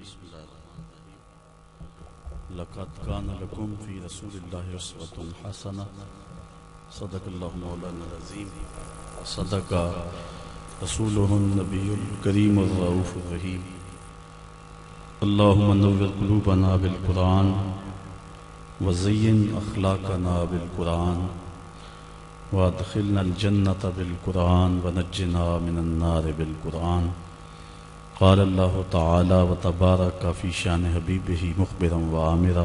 بسم اللہ الرحمن الرحیم لقد کان لکم فی رسول اللہ اسوۃ حسنہ صدق اللہ مولانا العظیم صدق رسولہ النبی الکریم الرؤوف الرحیم اللہم نور قلوبنا بالقرآن وزین اخلاقنا بالقرآن وادخلنا الجنة بالقرآن ونجنا من النار بالقرآن قال اللہ تعالی وتبارک فی شان حبیبہ مخبرا وآمرا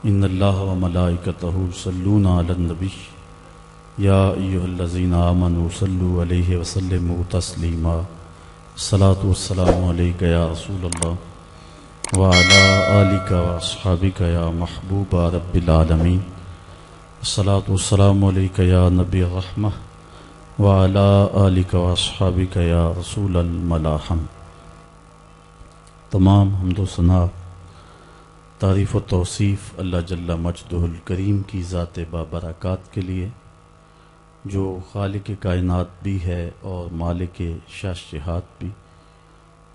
ان اللہ وملائکتہ یصلون علی النبی یا ایہا الذین آمنوا صلوا علیہ وسلموا تسلیما الصلاۃ والسلام علیک یا رسول اللہ وعلی آلک واصحابک یا محبوب رب العالمین الصلاۃ والسلام علیک یا نبی الرحمہ وعلی آلک واصحابک یا رسول الملاحم۔ تمام حمد و ثنا تعریف و توصیف اللہ جل مجدہ الکریم کی ذات بابرکات کے لیے جو خالق کائنات بھی ہے اور مالک شاشہات بھی۔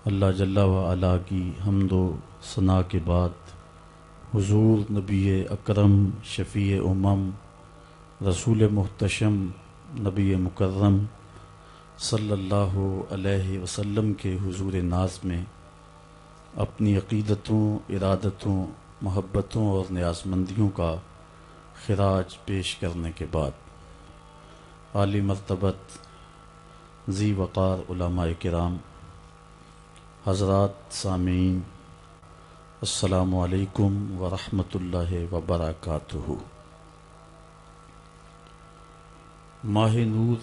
اللہ جل وعلا کی حمد و ثنا کے بعد حضور نبی اکرم شفیع امم رسول محتشم نبی مکرم صلی اللہ علیہ وسلم کے حضور ناز میں اپنی عقیدتوں، ارادتوں، محبتوں اور نیازمندیوں کا خراج پیش کرنے کے بعد عالی مرتبت ذی وقار علماء کرام، حضرات سامعین، السلام علیکم ورحمۃ اللہ وبرکاتہ۔ ماہ نور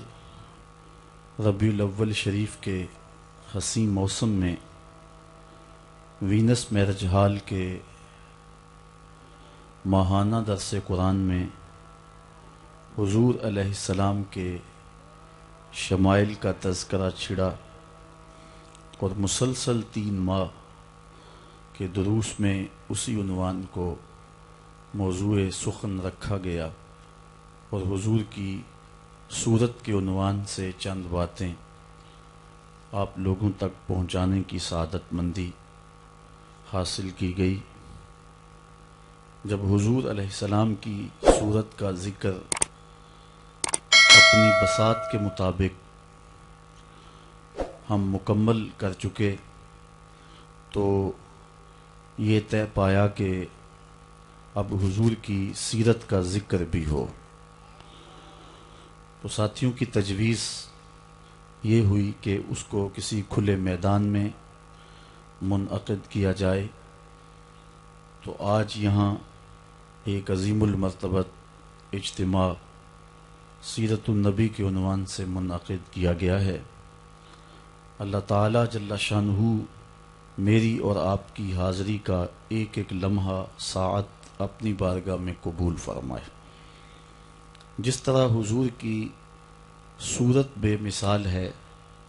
ربیع الاول شریف کے حسین موسم میں وینس میرج ہال کے ماہانہ درس قرآن میں حضور علیہ السلام کے شمائل کا تذکرہ چھڑا اور مسلسل 3 ماہ کے دروس میں اسی عنوان کو موضوع سخن رکھا گیا اور حضور کی صورت کے عنوان سے چند باتیں آپ لوگوں تک پہنچانے کی سعادت مندی حاصل کی گئی۔ جب حضور علیہ السلام کی صورت کا ذکر اپنی بساط کے مطابق ہم مکمل کر چکے تو یہ طے پایا کہ اب حضور کی سیرت کا ذکر بھی ہو۔ تو ساتھیوں کی تجویز یہ ہوئی کہ اس کو کسی کھلے میدان میں منعقد کیا جائے، تو آج یہاں ایک عظیم المرتبت اجتماع سیرت النبی کے عنوان سے منعقد کیا گیا ہے۔ اللہ تعالی جل شانہ میری اور آپ کی حاضری کا ایک ایک لمحہ ساعت اپنی بارگاہ میں قبول فرمائے۔ جس طرح حضور کی صورت بے مثال ہے،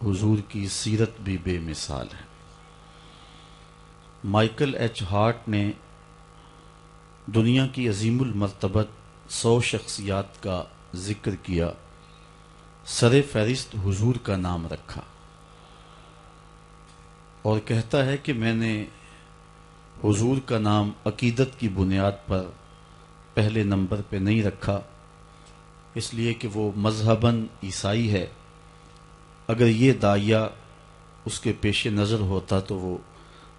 حضور کی سیرت بھی بے مثال ہے۔ مائیکل ایچ ہارٹ نے دنیا کی عظیم المرتبت 100 شخصیات کا ذکر کیا، سر فہرست حضور کا نام رکھا اور کہتا ہے کہ میں نے حضور کا نام عقیدت کی بنیاد پر پہلے نمبر پہ نہیں رکھا، اس لیے کہ وہ مذہباً عیسائی ہے۔ اگر یہ داعیہ اس کے پیش نظر ہوتا تو وہ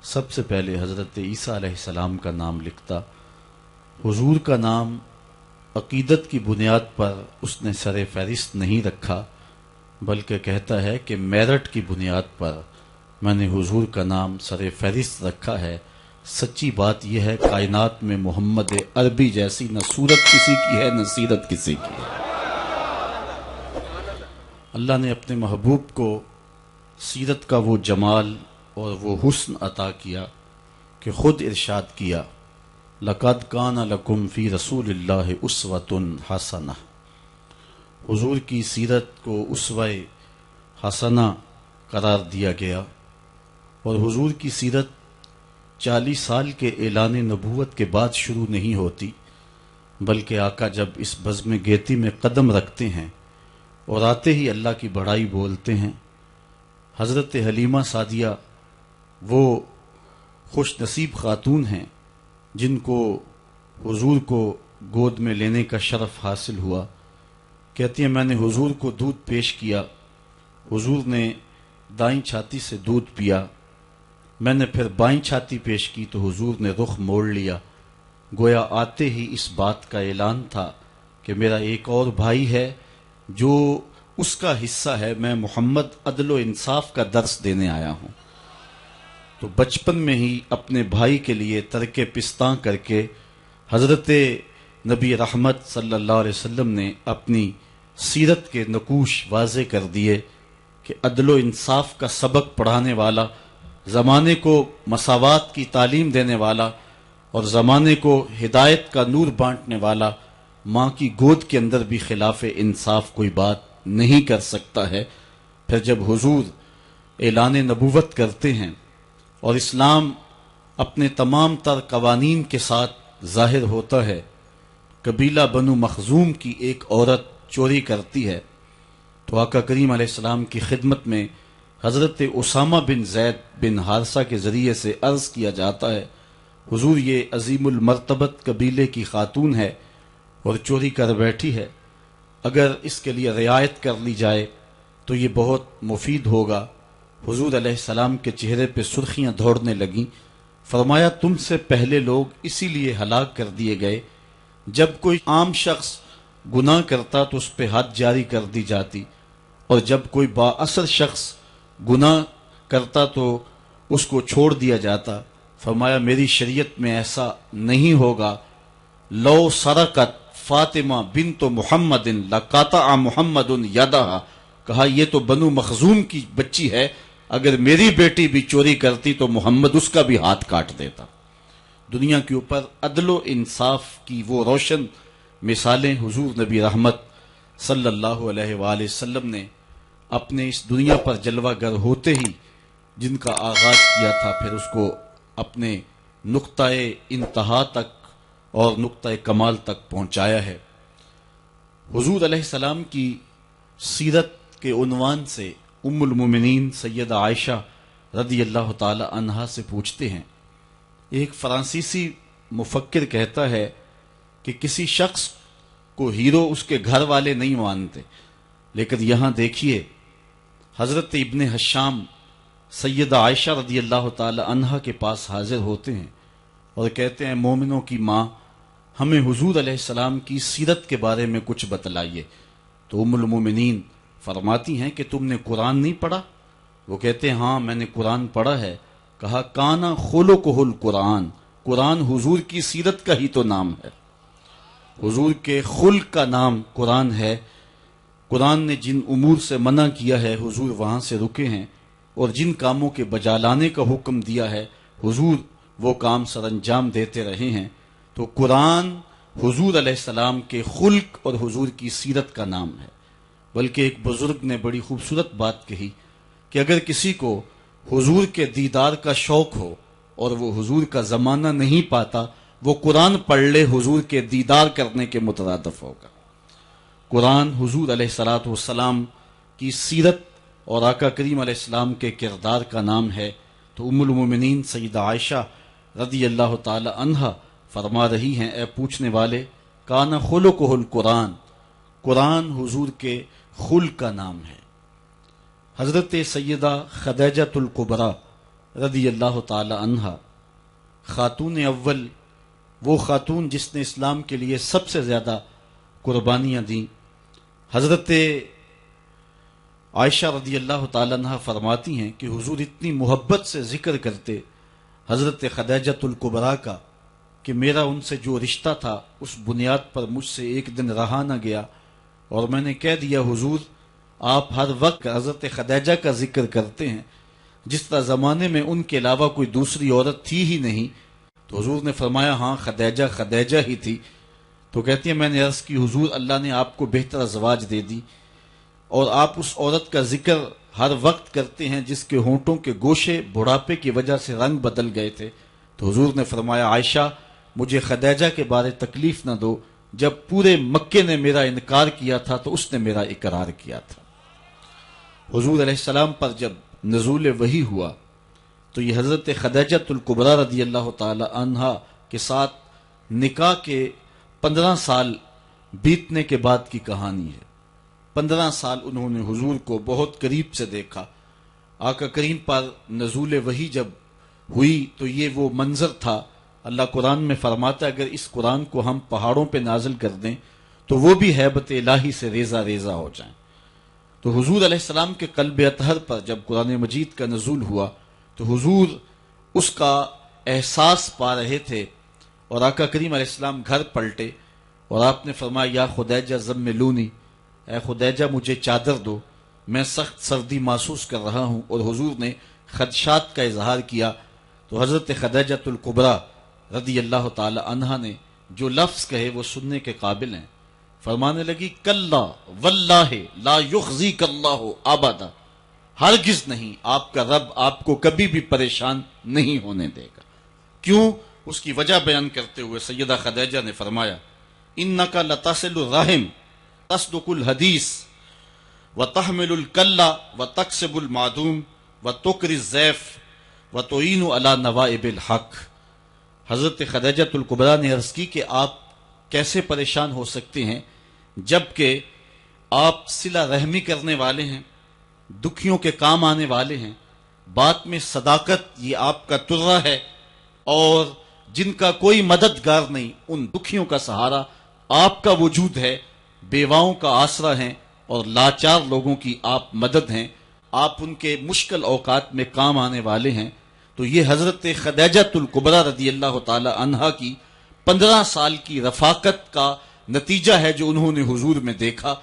سب سے پہلے حضرت عیسیٰ علیہ السلام کا نام لکھتا۔ حضور کا نام عقیدت کی بنیاد پر اس نے سر فہرست نہیں رکھا، بلکہ کہتا ہے کہ میرٹ کی بنیاد پر میں نے حضور کا نام سر فہرست رکھا ہے۔ سچی بات یہ ہے کائنات میں محمد عربی جیسی نہ صورت کسی کی ہے نہ سیرت کسی کی ہے۔ اللہ نے اپنے محبوب کو سیرت کا وہ جمال اور وہ حسن عطا کیا کہ خود ارشاد کیا لقد کان لکم فی رسول اللہ اسوۃ حسنہ۔ حضور کی سیرت کو اسوہ حسنہ قرار دیا گیا اور حضور کی سیرت 40 سال کے اعلان نبوت کے بعد شروع نہیں ہوتی، بلکہ آقا جب اس بزم گیتی میں قدم رکھتے ہیں اور آتے ہی اللہ کی بڑائی بولتے ہیں۔ حضرت حلیمہ سعدیہ وہ خوش نصیب خاتون ہیں جن کو حضور کو گود میں لینے کا شرف حاصل ہوا۔ کہتی ہیں میں نے حضور کو دودھ پیش کیا، حضور نے دائیں چھاتی سے دودھ پیا، میں نے پھر بائیں چھاتی پیش کی تو حضور نے رخ موڑ لیا، گویا آتے ہی اس بات کا اعلان تھا کہ میرا ایک اور بھائی ہے جو اس کا حصہ ہے، میں محمد عدل و انصاف کا درس دینے آیا ہوں۔ تو بچپن میں ہی اپنے بھائی کے لیے ترک پستاں کر کے حضرت نبی رحمت صلی اللہ علیہ وسلم نے اپنی سیرت کے نقوش واضح کر دیے کہ عدل و انصاف کا سبق پڑھانے والا، زمانے کو مساوات کی تعلیم دینے والا اور زمانے کو ہدایت کا نور بانٹنے والا ماں کی گود کے اندر بھی خلاف انصاف کوئی بات نہیں کر سکتا ہے۔ پھر جب حضور اعلان نبوت کرتے ہیں اور اسلام اپنے تمام تر قوانین کے ساتھ ظاہر ہوتا ہے، قبیلہ بنو مخزوم کی ایک عورت چوری کرتی ہے تو آقا کریم علیہ السلام کی خدمت میں حضرت اسامہ بن زید بن حارثہ کے ذریعے سے عرض کیا جاتا ہے حضور یہ عظیم المرتبت قبیلے کی خاتون ہے اور چوری کر بیٹھی ہے، اگر اس کے لیے رعایت کر لی جائے تو یہ بہت مفید ہوگا۔ حضور علیہ السلام کے چہرے پہ سرخیاں دوڑنے لگیں، فرمایا تم سے پہلے لوگ اسی لیے ہلاک کر دیے گئے، جب کوئی عام شخص گناہ کرتا تو اس پہ حد جاری کر دی جاتی، اور جب کوئی با اثر شخص گناہ کرتا تو اس کو چھوڑ دیا جاتا۔ فرمایا میری شریعت میں ایسا نہیں ہوگا، لو سرقت فاطمہ بنت محمد لقاطع محمد یدہا، کہا یہ تو بنو مخزوم کی بچی ہے، اگر میری بیٹی بھی چوری کرتی تو محمد اس کا بھی ہاتھ کاٹ دیتا۔ دنیا کے اوپر عدل و انصاف کی وہ روشن مثالیں حضور نبی رحمت صلی اللہ علیہ وآلہ وسلم نے اپنے اس دنیا پر جلوہ گر ہوتے ہی جن کا آغاز کیا تھا، پھر اس کو اپنے نقطۂ انتہا تک اور نقطۂ کمال تک پہنچایا ہے۔ حضور علیہ السلام کی سیرت کے عنوان سے ام المومنین سیدہ عائشہ رضی اللہ تعالی عنہا سے پوچھتے ہیں، ایک فرانسیسی مفکر کہتا ہے کہ کسی شخص کو ہیرو اس کے گھر والے نہیں مانتے، لیکن یہاں دیکھیے حضرت ابن حشام سیدہ عائشہ رضی اللہ تعالی عنہا کے پاس حاضر ہوتے ہیں اور کہتے ہیں مومنوں کی ماں ہمیں حضور علیہ السلام کی سیرت کے بارے میں کچھ بتلائیے۔ تو ام المومنین فرماتی ہیں کہ تم نے قرآن نہیں پڑھا؟ وہ کہتے ہیں ہاں میں نے قرآن پڑھا ہے۔ کہا کانا خلقہ القرآن، قرآن حضور کی سیرت کا ہی تو نام ہے، حضور کے خلق کا نام قرآن ہے۔ قرآن نے جن امور سے منع کیا ہے حضور وہاں سے رکے ہیں، اور جن کاموں کے بجا لانے کا حکم دیا ہے حضور وہ کام سر انجام دیتے رہے ہیں۔ تو قرآن حضور علیہ السلام کے خلق اور حضور کی سیرت کا نام ہے۔ بلکہ ایک بزرگ نے بڑی خوبصورت بات کہی کہ اگر کسی کو حضور کے دیدار کا شوق ہو اور وہ حضور کا زمانہ نہیں پاتا، وہ قرآن پڑھ لے، حضور کے دیدار کرنے کے مترادف ہوگا۔ قرآن حضور علیہ الصلوۃ والسلام کی سیرت اور آقا کریم علیہ السلام کے کردار کا نام ہے۔ تو ام المومنین سیدہ عائشہ رضی اللہ تعالی عنہا فرما رہی ہیں اے پوچھنے والے، کانا خلقہ القرآن، قرآن حضور کے خلق کا نام ہے۔ حضرت سیدہ خدیجہ الکبریٰ رضی اللہ تعالی عنہا خاتون اول، وہ خاتون جس نے اسلام کے لیے سب سے زیادہ قربانیاں دیں، حضرت عائشہ رضی اللہ تعالی عنہ فرماتی ہیں کہ حضور اتنی محبت سے ذکر کرتے حضرت خدیجہ الکبریٰ کا کہ میرا ان سے جو رشتہ تھا اس بنیاد پر مجھ سے ایک دن رہا نہ گیا، اور میں نے کہہ دیا حضور آپ ہر وقت حضرت خدیجہ کا ذکر کرتے ہیں جس طرح زمانے میں ان کے علاوہ کوئی دوسری عورت تھی ہی نہیں۔ تو حضور نے فرمایا ہاں خدیجہ خدیجہ ہی تھی۔ تو کہتی ہیں میں نے عرض کی حضور اللہ نے آپ کو بہتر ازواج دے دی، اور آپ اس عورت کا ذکر ہر وقت کرتے ہیں جس کے ہونٹوں کے گوشے بڑھاپے کی وجہ سے رنگ بدل گئے تھے۔ تو حضور نے فرمایا عائشہ مجھے خدیجہ کے بارے تکلیف نہ دو، جب پورے مکے نے میرا انکار کیا تھا تو اس نے میرا اقرار کیا تھا۔ حضور علیہ السلام پر جب نزول وحی ہوا تو یہ حضرت خدیجۃ الکبریٰ رضی اللہ تعالی عنہا کے ساتھ نکاح کے 15 سال بیتنے کے بعد کی کہانی ہے۔ 15 سال انہوں نے حضور کو بہت قریب سے دیکھا۔ آقا کریم پر نزول وحی جب ہوئی تو یہ وہ منظر تھا، اللہ قرآن میں فرماتا ہے اگر اس قرآن کو ہم پہاڑوں پہ نازل کر دیں تو وہ بھی ہیبت الہی سے ریزہ ریزہ ہو جائیں۔ تو حضور علیہ السلام کے قلب اطہر پر جب قرآن مجید کا نزول ہوا تو حضور اس کا احساس پا رہے تھے، اور آقا کریم علیہ السلام گھر پلٹے اور آپ نے فرمایا یا خدیجہ زملونی، اے خدیجہ مجھے چادر دو، میں سخت سردی محسوس کر رہا ہوں، اور حضور نے خدشات کا اظہار کیا۔ تو حضرت خدیجۃ الکبریٰ رضی اللہ تعالی عنہا نے جو لفظ کہے وہ سننے کے قابل ہیں، فرمانے لگی کلا واللہ لا یخزیک اللہ ابدا، ہرگز نہیں، آپ کا رب آپ کو کبھی بھی پریشان نہیں ہونے دے گا۔ کیوں؟ اس کی وجہ بیان کرتے ہوئے سیدہ خدیجہ نے فرمایا انک لتصل الرحم تصدق الحدیث وتحمل الکلا وتکسب المعدوم وتکری الضیف وتعین علی نوائب الحق۔ حضرت خدیجۃ الکبریٰ نے عرض کی کہ آپ کیسے پریشان ہو سکتے ہیں جبکہ آپ صلہ رحمی کرنے والے ہیں، دکھیوں کے کام آنے والے ہیں، بات میں صداقت یہ آپ کا ترہ ہے، اور جن کا کوئی مددگار نہیں ان دکھیوں کا سہارا آپ کا وجود ہے، بیواؤں کا آسرا ہیں، اور لاچار لوگوں کی آپ مدد ہیں، آپ ان کے مشکل اوقات میں کام آنے والے ہیں۔ تو یہ حضرت خدیجۃ الکبریٰ رضی اللہ تعالی عنہا کی 15 سال کی رفاقت کا نتیجہ ہے جو انہوں نے حضور میں دیکھا،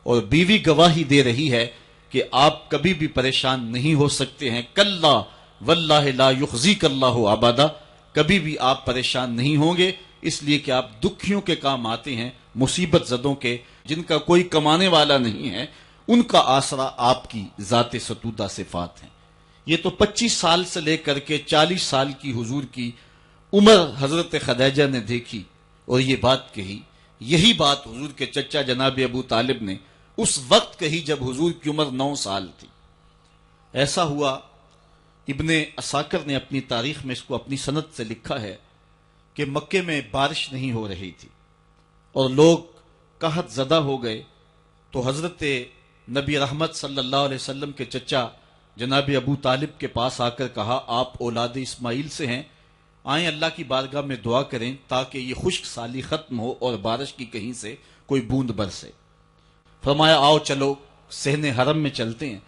اور بیوی گواہی دے رہی ہے کہ آپ کبھی بھی پریشان نہیں ہو سکتے ہیں۔ کلا واللہ لا یخزیک اللہ ابدا، کبھی بھی آپ پریشان نہیں ہوں گے، اس لیے کہ آپ دکھیوں کے کام آتے ہیں، مصیبت زدوں کے، جن کا کوئی کمانے والا نہیں ہے، ان کا آسرا آپ کی ذات ستودہ صفات ہیں۔ یہ تو 25 سال سے لے کر کے 40 سال کی حضور کی عمر حضرت خدیجہ نے دیکھی اور یہ بات کہی۔ یہی بات حضور کے چچا جناب ابو طالب نے اس وقت کہی جب حضور کی عمر 9 سال تھی۔ ایسا ہوا، ابن عساکر نے اپنی تاریخ میں اس کو اپنی سند سے لکھا ہے کہ مکے میں بارش نہیں ہو رہی تھی اور لوگ قحط زدہ ہو گئے، تو حضرت نبی رحمت صلی اللہ علیہ وسلم کے چچا جناب ابو طالب کے پاس آ کر کہا آپ اولاد اسماعیل سے ہیں، آئیں اللہ کی بارگاہ میں دعا کریں تاکہ یہ خشک سالی ختم ہو اور بارش کی کہیں سے کوئی بوند برسے۔ فرمایا آؤ چلو صحن حرم میں چلتے ہیں،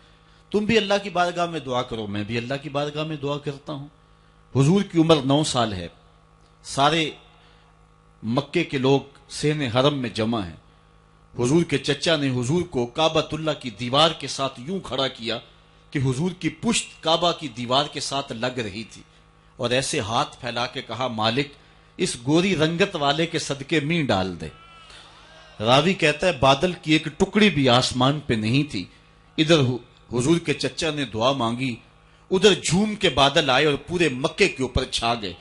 تم بھی اللہ کی بارگاہ میں دعا کرو، میں بھی اللہ کی بارگاہ میں دعا کرتا ہوں۔ حضور کی عمر 9 سال ہے، سارے مکے کے لوگ صحن حرم میں جمع ہیں۔ حضور کے چچا نے حضور کو کعبۃ اللہ کی دیوار کے ساتھ یوں کھڑا کیا کہ حضور کی پشت کعبہ کی دیوار کے ساتھ لگ رہی تھی، اور ایسے ہاتھ پھیلا کے کہا مالک اس گوری رنگت والے کے صدقے میں ڈال دے۔ راوی کہتا ہے بادل کی ایک ٹکڑی بھی آسمان پہ نہیں تھی، ادھر حضور کے چچا نے دعا مانگی، ادھر جھوم کے بادل آئے اور پورے مکے کے اوپر چھا گئے،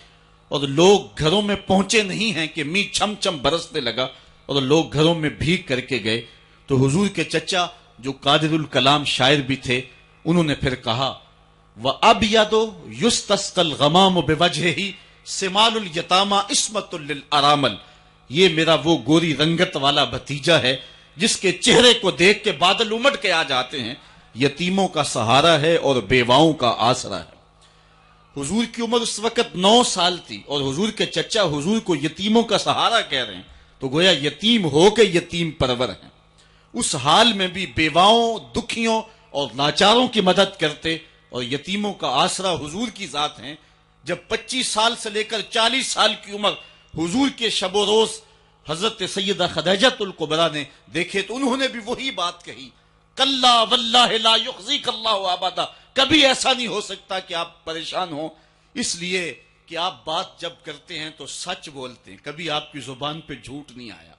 اور لوگ گھروں میں پہنچے نہیں ہیں کہ می چھم چھم برسنے لگا اور لوگ گھروں میں بھیگ کر کے گئے۔ تو حضور کے چچا جو قادر الکلام شاعر بھی تھے، انہوں نے پھر کہا وَأَبْيَضُ يُسْتَسْقَى الْغَمَامُ بِوَجْهِهِ سِمَالُ الْيَتَامَى عِصْمَةٌ لِلْأَرَامِلِ، یہ میرا وہ گوری رنگت والا بھتیجا ہے جس کے چہرے کو دیکھ کے بادل امٹ کے آ جاتے ہیں، یتیموں کا سہارا ہے اور بیواؤں کا آسرا ہے۔ حضور کی عمر اس وقت 9 سال تھی اور حضور کے چچا حضور کو یتیموں کا سہارا کہہ رہے ہیں، تو گویا یتیم ہو کے یتیم پرور ہیں۔ اس حال میں بھی بیواؤں، دکھیوں اور لاچاروں کی مدد کرتے اور یتیموں کا آسرا حضور کی ذات ہیں۔ جب 25 سال سے لے کر 40 سال کی عمر حضور کے شب و روز حضرت سیدہ خدیجۃ الکبریٰ نے دیکھے تو انہوں نے بھی وہی بات کہی، کلا واللہ لا یخزیک اللہ ابدا، کبھی ایسا نہیں ہو سکتا کہ آپ پریشان ہوں، اس لیے کہ آپ بات جب کرتے ہیں تو سچ بولتے ہیں، کبھی آپ کی زبان پہ جھوٹ نہیں آیا،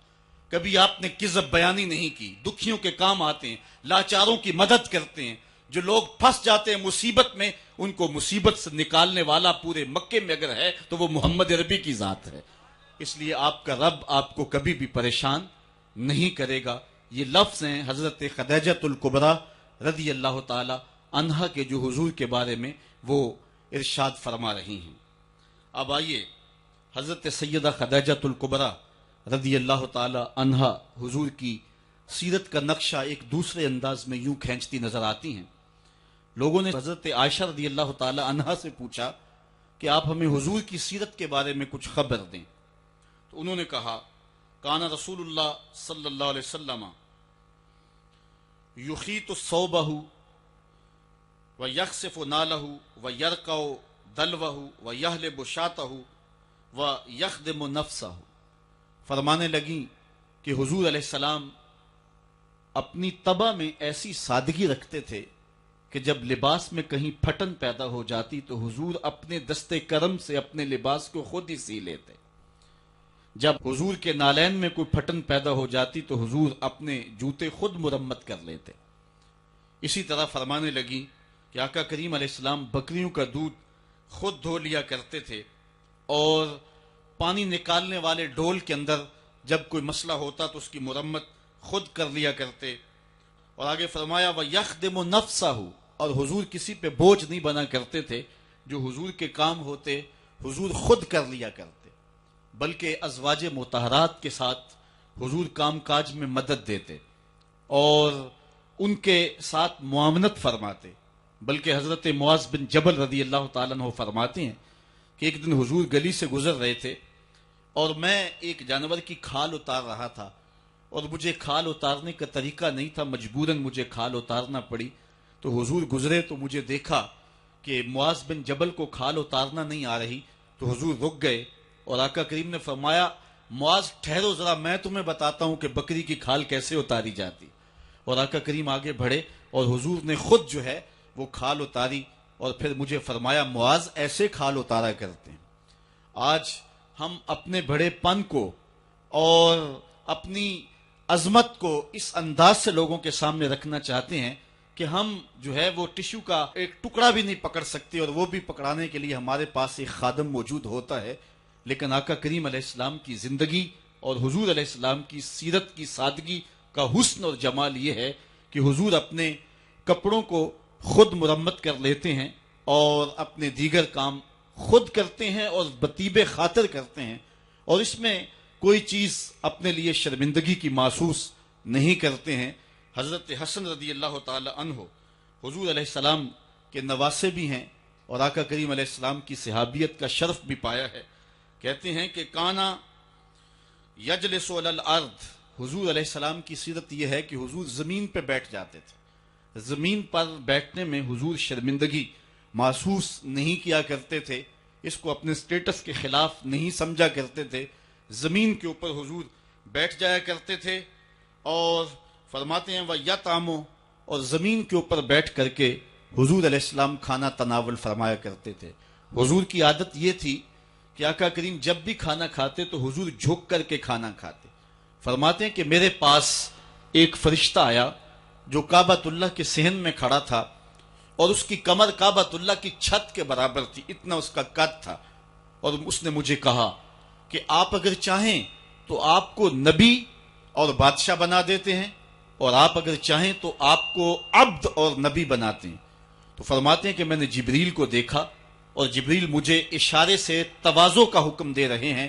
کبھی آپ نے کذب بیانی نہیں کی، دکھیوں کے کام آتے ہیں، لاچاروں کی مدد کرتے ہیں، جو لوگ پھنس جاتے ہیں مصیبت میں ان کو مصیبت سے نکالنے والا پورے مکے میں اگر ہے تو وہ محمد عربی کی ذات ہے۔ اس لیے آپ کا رب آپ کو کبھی بھی پریشان نہیں کرے گا۔ یہ لفظ ہیں حضرت خدیجۃ الکبریٰ رضی اللہ تعالی عنہا کے جو حضور کے بارے میں وہ ارشاد فرما رہی ہیں۔ اب آئیے حضرت سیدہ خدیجۃ الکبریٰ رضی اللہ تعالی عنہا حضور کی سیرت کا نقشہ ایک دوسرے انداز میں یوں کھینچتی نظر آتی ہیں۔ لوگوں نے حضرت عائشہ رضی اللہ تعالی عنہا سے پوچھا کہ آپ ہمیں حضور کی سیرت کے بارے میں کچھ خبر دیں، تو انہوں نے کہا کان رسول اللہ صلی اللہ علیہ وسلم یخیط ثوبہ ویخسف نالہ ویرقع دلوہ ویحلب شاتہ ویخدم نفسہ۔ فرمانے لگیں کہ حضور علیہ السلام اپنی طبع میں ایسی سادگی رکھتے تھے کہ جب لباس میں کہیں پھٹن پیدا ہو جاتی تو حضور اپنے دستے کرم سے اپنے لباس کو خود ہی سی لیتے۔ جب حضور کے نالین میں کوئی پھٹن پیدا ہو جاتی تو حضور اپنے جوتے خود مرمت کر لیتے۔ اسی طرح فرمانے لگی کہ آقا کریم علیہ السلام بکریوں کا دودھ خود دھو لیا کرتے تھے، اور پانی نکالنے والے ڈول کے اندر جب کوئی مسئلہ ہوتا تو اس کی مرمت خود کر لیا کرتے۔ اور آگے فرمایا وَيَخْدِمُ نَفْسَهُ، اور حضور کسی پہ بوجھ نہیں بنا کرتے تھے، جو حضور کے کام ہوتے حضور خود کر لیا کرتے، بلکہ ازواج مطہرات کے ساتھ حضور کام کاج میں مدد دیتے اور ان کے ساتھ معاونت فرماتے۔ بلکہ حضرت معاذ بن جبل رضی اللہ تعالیٰ عنہ فرماتے ہیں کہ ایک دن حضور گلی سے گزر رہے تھے اور میں ایک جانور کی کھال اتار رہا تھا، اور مجھے کھال اتارنے کا طریقہ نہیں تھا، مجبوراً مجھے کھال اتارنا پڑی۔ تو حضور گزرے تو مجھے دیکھا کہ معاذ بن جبل کو کھال اتارنا نہیں آ رہی، تو حضور رک گئے اور آقا کریم نے فرمایا معاذ ٹھہرو ذرا، میں تمہیں بتاتا ہوں کہ بکری کی کھال کیسے اتاری جاتی۔ اور آقا کریم آگے بڑھے اور حضور نے خود جو ہے وہ کھال اتاری، اور پھر مجھے فرمایا معاذ ایسے کھال اتارا کرتے ہیں۔ آج ہم اپنے بڑے پن کو اور اپنی عظمت کو اس انداز سے لوگوں کے سامنے رکھنا چاہتے ہیں کہ ہم جو ہے وہ ٹشو کا ایک ٹکڑا بھی نہیں پکڑ سکتے، اور وہ بھی پکڑانے کے لیے ہمارے پاس ایک خادم موجود ہوتا ہے۔ لیکن آقا کریم علیہ السلام کی زندگی اور حضور علیہ السلام کی سیرت کی سادگی کا حسن اور جمال یہ ہے کہ حضور اپنے کپڑوں کو خود مرمت کر لیتے ہیں اور اپنے دیگر کام خود کرتے ہیں اور بطیب خاطر کرتے ہیں، اور اس میں کوئی چیز اپنے لیے شرمندگی کی محسوس نہیں کرتے ہیں۔ حضرت حسن رضی اللہ تعالی عنہ حضور علیہ السلام کے نواسے بھی ہیں اور آقا کریم علیہ السلام کی صحابیت کا شرف بھی پایا ہے۔ کہتے ہیں کہ کانا یجلس علی الارض، حضور علیہ السلام کی سیرت یہ ہے کہ حضور زمین پہ بیٹھ جاتے تھے۔ زمین پر بیٹھنے میں حضور شرمندگی محسوس نہیں کیا کرتے تھے، اس کو اپنے سٹیٹس کے خلاف نہیں سمجھا کرتے تھے۔ زمین کے اوپر حضور بیٹھ جایا کرتے تھے، اور فرماتے ہیں وَيَطْعَمُ، اور زمین کے اوپر بیٹھ کر کے حضور علیہ السلام کھانا تناول فرمایا کرتے تھے۔ حضور کی عادت یہ تھی کہ آقا کریم جب بھی کھانا کھاتے تو حضور جھک کر کے کھانا کھاتے۔ فرماتے ہیں کہ میرے پاس ایک فرشتہ آیا جو کعبۃ اللہ کے صحن میں کھڑا تھا، اور اس کی کمر کعبۃ اللہ کی چھت کے برابر تھی، اتنا اس کا قد تھا، اور اس نے مجھے کہا کہ آپ اگر چاہیں تو آپ کو نبی اور بادشاہ بنا دیتے ہیں، اور آپ اگر چاہیں تو آپ کو عبد اور نبی بناتے ہیں۔ تو فرماتے ہیں کہ میں نے جبریل کو دیکھا، اور جبریل مجھے اشارے سے تواضع کا حکم دے رہے ہیں،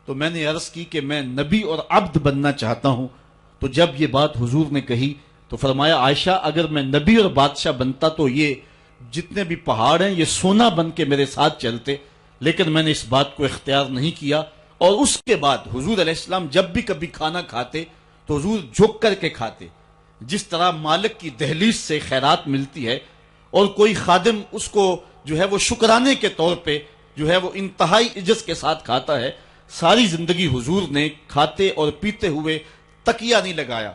تو میں نے عرض کی کہ میں نبی اور عبد بننا چاہتا ہوں۔ تو جب یہ بات حضور نے کہی تو فرمایا عائشہ اگر میں نبی اور بادشاہ بنتا تو یہ جتنے بھی پہاڑ ہیں یہ سونا بن کے میرے ساتھ چلتے، لیکن میں نے اس بات کو اختیار نہیں کیا۔ اور اس کے بعد حضور علیہ السلام جب بھی کبھی کھانا کھاتے تو حضور جھک کر کے کھاتے، جس طرح مالک کی دہلیز سے خیرات ملتی ہے اور کوئی خادم اس کو جو ہے وہ شکرانے کے طور پہ جو ہے وہ انتہائی عجز کے ساتھ کھاتا ہے۔ ساری زندگی حضور نے کھاتے اور پیتے ہوئے تکیہ نہیں لگایا،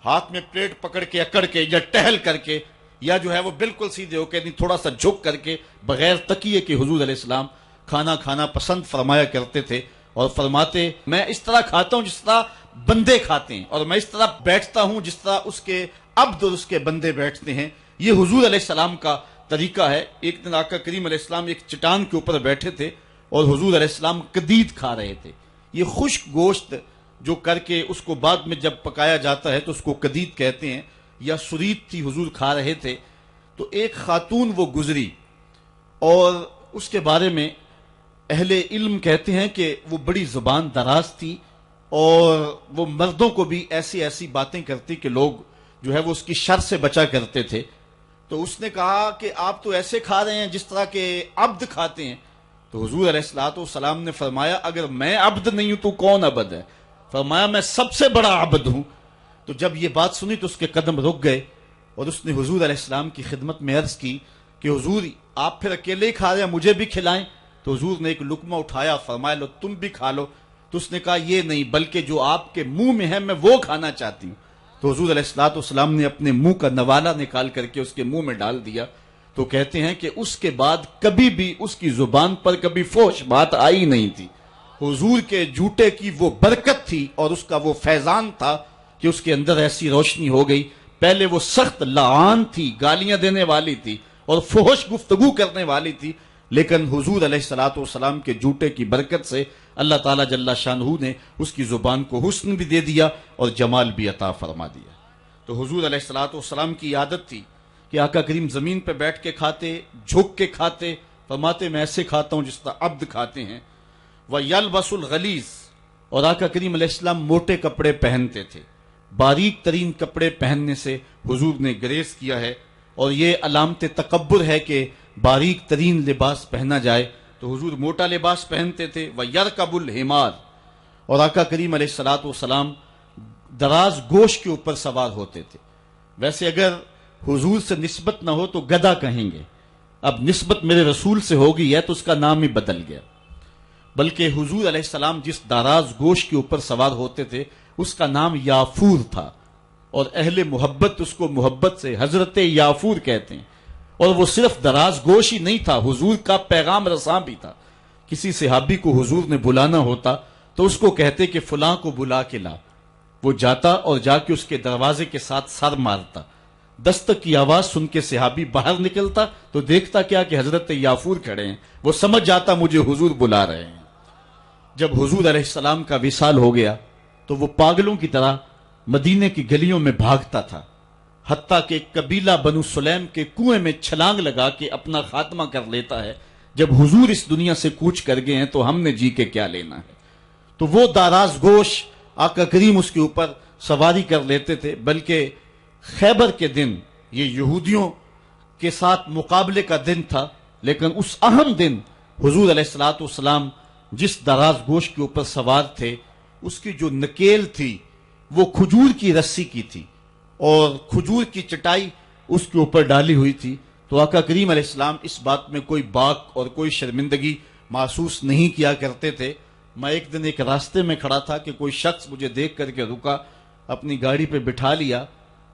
ہاتھ میں پلیٹ پکڑ کے اکڑ کے یا ٹہل کر کے یا جو ہے وہ بالکل سیدھے ہو کے نہیں، تھوڑا سا جھک کر کے بغیر تکیے کے حضور علیہ السلام کھانا کھانا پسند فرمایا کرتے تھے، اور فرماتے میں اس طرح کھاتا ہوں جس طرح بندے کھاتے ہیں، اور میں اس طرح بیٹھتا ہوں جس طرح اس کے عبد اور اس کے بندے بیٹھتے ہیں۔ یہ حضور علیہ السلام کا طریقہ ہے۔ ایک دن آقا کریم علیہ السلام ایک چٹان کے اوپر بیٹھے تھے اور حضور علیہ السلام قدید کھا رہے تھے۔ یہ خشک گوشت جو کر کے اس کو بعد میں جب پکایا جاتا ہے تو اس کو قدید کہتے ہیں، یا سرید تھی، حضور کھا رہے تھے۔ تو ایک خاتون وہ گزری اور اس کے بارے میں اہل علم کہتے ہیں کہ وہ بڑی زبان دراز تھی اور وہ مردوں کو بھی ایسی ایسی باتیں کرتی کہ لوگ جو ہے وہ اس کی شر سے بچا کرتے تھے. تو اس نے کہا کہ آپ تو ایسے کھا رہے ہیں جس طرح کے عبد کھاتے ہیں. تو حضور علیہ الصلوۃ والسلام نے فرمایا اگر میں عبد نہیں ہوں تو کون عبد ہے؟ فرمایا میں سب سے بڑا عبد ہوں. تو جب یہ بات سنی تو اس کے قدم رک گئے اور اس نے حضور علیہ السلام کی خدمت میں عرض کی کہ حضور آپ پھر اکیلے ہی کھا رہے ہیں، مجھے بھی کھلائیں. تو حضور نے ایک لقمہ اٹھایا، فرمایا لو تم بھی کھا لو. تو اس نے کہا یہ نہیں، بلکہ جو آپ کے منہ میں ہے میں وہ کھانا چاہتی ہوں. تو حضور علیہ الصلوۃ والسلام نے اپنے منہ کا نوالا نکال کر کے اس کے منہ میں ڈال دیا. تو کہتے ہیں کہ اس کے بعد کبھی بھی اس کی زبان پر کبھی فحش بات آئی نہیں تھی. حضور کے جوتے کی وہ برکت تھی اور اس کا وہ فیضان تھا کہ اس کے اندر ایسی روشنی ہو گئی. پہلے وہ سخت لعان تھی، گالیاں دینے والی تھی اور فحش گفتگو کرنے والی تھی، لیکن حضور علیہ الصلوۃ والسلام کے جوتے کی برکت سے اللہ تعالیٰ جل شانہ نے اس کی زبان کو حسن بھی دے دیا اور جمال بھی عطا فرما دیا. تو حضور علیہ الصلوۃ والسلام کی عادت تھی کہ آقا کریم زمین پہ بیٹھ کے کھاتے، جھک کے کھاتے. فرماتے میں ایسے کھاتا ہوں جس طرح عبد کھاتے ہیں. وَيَلْبَسُ الْغَلِيظ، اور آقا کریم علیہ السلام موٹے کپڑے پہنتے تھے. باریک ترین کپڑے پہننے سے حضور نے گریز کیا ہے اور یہ علامت تکبر ہے کہ باریک ترین لباس پہنا جائے. تو حضور موٹا لباس پہنتے تھے. وَيَرْكَبُ الْحِمَارَ، اور آقا کریم علیہ الصلوۃ والسلام دراز گوشت کے اوپر سوار ہوتے تھے. ویسے اگر حضور سے نسبت نہ ہو تو گدھا کہیں گے، اب نسبت میرے رسول سے ہو گئی ہے تو اس کا نام ہی بدل گیا. بلکہ حضور علیہ السلام جس دراز گوشت کے اوپر سوار ہوتے تھے اس کا نام یافور تھا، اور اہل محبت اس کو محبت سے حضرت یافور کہتے ہیں. اور وہ صرف دراز گوش ہی نہیں تھا، حضور کا پیغام رساں بھی تھا. کسی صحابی کو حضور نے بلانا ہوتا تو اس کو کہتے کہ فلاں کو بلا کے لا. وہ جاتا اور جا کے اس کے دروازے کے ساتھ سر مارتا. دستک کی آواز سن کے صحابی باہر نکلتا تو دیکھتا کیا کہ حضرت یافور کھڑے ہیں. وہ سمجھ جاتا مجھے حضور بلا رہے ہیں. جب حضور علیہ السلام کا وصال ہو گیا تو وہ پاگلوں کی طرح مدینے کی گلیوں میں بھاگتا تھا، حتیٰ کہ قبیلہ بنو سلیم کے کنویں میں چھلانگ لگا کے اپنا خاتمہ کر لیتا ہے. جب حضور اس دنیا سے کوچ کر گئے ہیں تو ہم نے جی کے کیا لینا ہے. تو وہ داراز گوش آقا کریم اس کے اوپر سواری کر لیتے تھے. بلکہ خیبر کے دن یہ یہودیوں کے ساتھ مقابلے کا دن تھا، لیکن اس اہم دن حضور علیہ الصلوۃ والسلام جس دراز گوشت کے اوپر سوار تھے اس کی جو نکیل تھی وہ کھجور کی رسی کی تھی اور کھجور کی چٹائی اس کے اوپر ڈالی ہوئی تھی. تو آقا کریم علیہ السلام اس بات میں کوئی باک اور کوئی شرمندگی محسوس نہیں کیا کرتے تھے. میں ایک دن ایک راستے میں کھڑا تھا کہ کوئی شخص مجھے دیکھ کر کے رکا، اپنی گاڑی پہ بٹھا لیا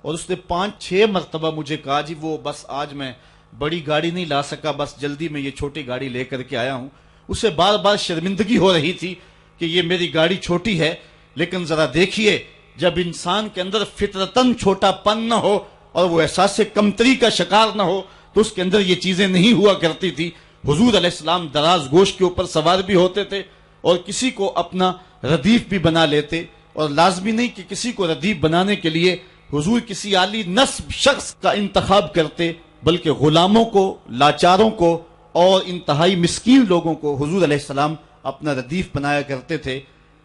اور اس نے 5-6 مرتبہ مجھے کہا جی وہ بس آج میں بڑی گاڑی نہیں لا سکا، بس جلدی میں یہ چھوٹی گاڑی لے کر کے آیا ہوں. اسے بار بار شرمندگی ہو رہی تھی کہ یہ میری گاڑی چھوٹی ہے. لیکن ذرا دیکھیے جب انسان کے اندر فطرتاً چھوٹا پن نہ ہو اور وہ احساس کمتری کا شکار نہ ہو تو اس کے اندر یہ چیزیں نہیں ہوا کرتی تھی. حضور علیہ السلام دراز گوشت کے اوپر سوار بھی ہوتے تھے اور کسی کو اپنا ردیف بھی بنا لیتے. اور لازمی نہیں کہ کسی کو ردیف بنانے کے لیے حضور کسی عالی نسب شخص کا انتخاب کرتے، بلکہ غلاموں کو، لاچاروں کو اور انتہائی مسکین لوگوں کو حضور علیہ السلام اپنا ردیف بنایا کرتے تھے.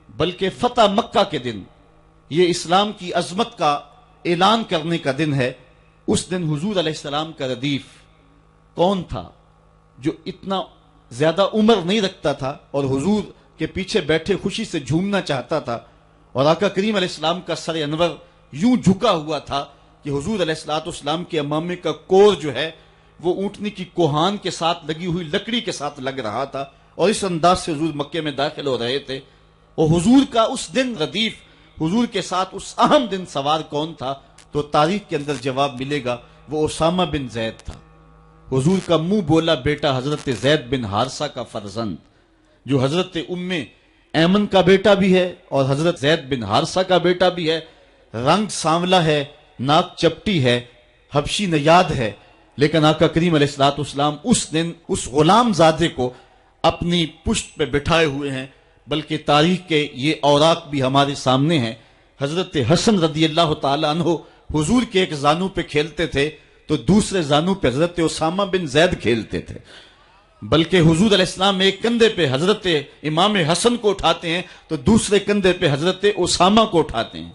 بلکہ فتح مکہ کے دن یہ اسلام کی عظمت کا اعلان کرنے کا دن ہے. اس دن حضور علیہ السلام کا ردیف کون تھا جو اتنا زیادہ عمر نہیں رکھتا تھا اور حضور کے پیچھے بیٹھے خوشی سے جھومنا چاہتا تھا، اور آقا کریم علیہ السلام کا سر انور یوں جھکا ہوا تھا کہ حضور علیہ الصلوۃ والسلام کے امامے کا کور جو ہے وہ اونٹنی کی کوہان کے ساتھ لگی ہوئی لکڑی کے ساتھ لگ رہا تھا. اور اس انداز سے حضور مکے میں داخل ہو رہے تھے. اور حضور کا اس دن ردیف، حضور کے ساتھ اس اہم دن سوار کون تھا تو تاریخ کے اندر جواب ملے گا، وہ اسامہ بن زید تھا. حضور کا منہ بولا بیٹا حضرت زید بن حارثہ کا فرزند، جو حضرت ام ایمن کا بیٹا بھی ہے اور حضرت زید بن حارثہ کا بیٹا بھی ہے. رنگ سانولا ہے، ناک چپٹی ہے، حبشی نیاد ہے، لیکن آقا کریم علیہ الصلوۃ والسلام اس دن اس غلام زادے کو اپنی پشت پہ بٹھائے ہوئے ہیں. بلکہ تاریخ کے یہ اوراق بھی ہمارے سامنے ہیں. حضرت حسن رضی اللہ تعالی عنہ حضور کے ایک زانو پہ کھیلتے تھے تو دوسرے زانو پہ حضرت اسامہ بن زید کھیلتے تھے. بلکہ حضور علیہ السلام ایک کندھے پہ حضرت امام حسن کو اٹھاتے ہیں تو دوسرے کندھے پہ حضرت اسامہ کو اٹھاتے ہیں۔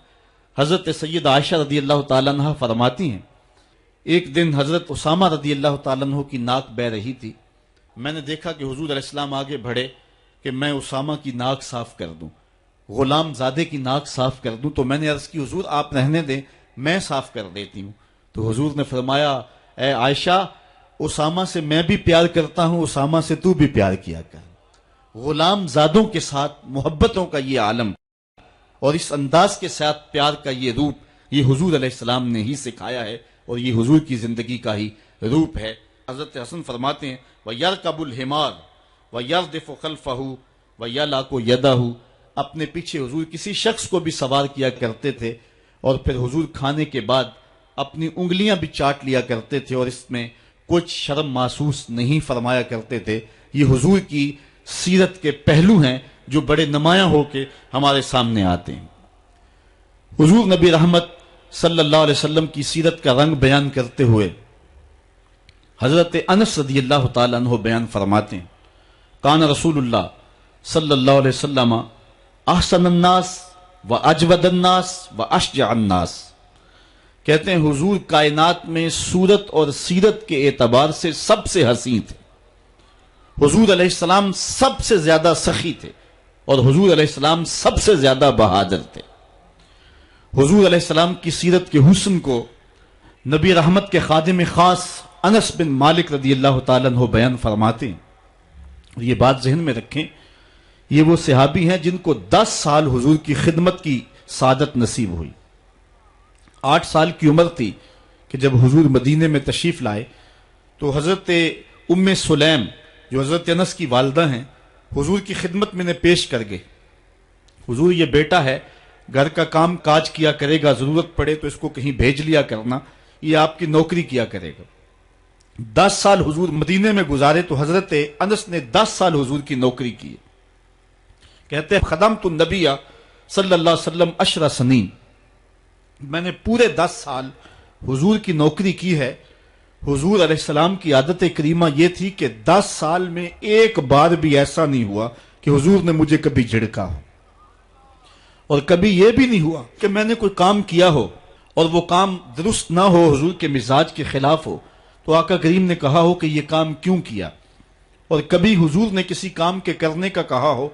حضرت سید عائشہ رضی اللہ تعالیٰ عنہ فرماتی ہیں ایک دن حضرت اسامہ رضی اللہ تعالیٰ عنہ کی ناک بہ رہی تھی، میں نے دیکھا کہ حضور علیہ السلام آگے بڑھے کہ میں اسامہ کی ناک صاف کر دوں، غلام زادے کی ناک صاف کر دوں، تو میں نے عرض کی حضور آپ رہنے دیں میں صاف کر دیتی ہوں۔ تو حضور نے فرمایا اے عائشہ اسامہ سے میں بھی پیار کرتا ہوں، اسامہ سے تو بھی پیار کیا کر۔ غلام زادوں کے ساتھ محبتوں کا یہ عالم اور اس انداز کے ساتھ پیار کا یہ روپ یہ حضور علیہ السلام نے ہی سکھایا ہے اور یہ حضور کی زندگی کا ہی روپ ہے۔ حضرت حسن فرماتے ہیں وَيَرْكَبُ الْحِمَارُ وَيَرْدِفُ خَلْفَهُ وَيَلَاقُ يَدَهُ، اپنے پیچھے حضور کسی شخص کو بھی سوار کیا کرتے تھے اور پھر حضور کھانے کے بعد اپنی انگلیاں بھی چاٹ لیا کرتے تھے اور اس میں کچھ شرم محسوس نہیں فرمایا کرتے تھے۔ یہ حضور کی سیرت کے پہلو ہیں جو بڑے نمایاں ہو کے ہمارے سامنے آتے ہیں۔ حضور نبی رحمت صلی اللہ علیہ وسلم کی سیرت کا رنگ بیان کرتے ہوئے حضرت انس رضی اللہ تعالیٰ عنہ بیان فرماتے ہیں کان رسول اللہ صلی اللہ علیہ وسلم احسن الناس و اجود الناس و اشجع الناس، کہتے ہیں حضور کائنات میں صورت اور سیرت کے اعتبار سے سب سے حسین تھے، حضور علیہ السلام سب سے زیادہ سخی تھے اور حضور علیہ السلام سب سے زیادہ بہادر تھے۔ حضور علیہ السلام کی سیرت کے حسن کو نبی رحمت کے خادم خاص انس بن مالک رضی اللہ تعالیٰ عنہ بیان فرماتے ہیں، اور یہ بات ذہن میں رکھیں یہ وہ صحابی ہیں جن کو 10 سال حضور کی خدمت کی سعادت نصیب ہوئی۔ 8 سال کی عمر تھی کہ جب حضور مدینے میں تشریف لائے تو حضرت ام سلیم جو حضرت انس کی والدہ ہیں حضور کی خدمت میں نے پیش کر گئے، حضور یہ بیٹا ہے گھر کا کام کاج کیا کرے گا، ضرورت پڑے تو اس کو کہیں بھیج لیا کرنا، یہ آپ کی نوکری کیا کرے گا۔ 10 سال حضور مدینے میں گزارے تو حضرت انس نے 10 سال حضور کی نوکری کی۔ کہتے ہیں خدمت النبی صلی اللہ علیہ وسلم 10 سنین، میں نے پورے 10 سال حضور کی نوکری کی ہے۔ حضور علیہ السلام کی عادت کریمہ یہ تھی کہ 10 سال میں ایک بار بھی ایسا نہیں ہوا کہ حضور نے مجھے کبھی جھڑکا ہو، اور کبھی یہ بھی نہیں ہوا کہ میں نے کوئی کام کیا ہو اور وہ کام درست نہ ہو، حضور کے مزاج کے خلاف ہو، تو آقا کریم نے کہا ہو کہ یہ کام کیوں کیا، اور کبھی حضور نے کسی کام کے کرنے کا کہا ہو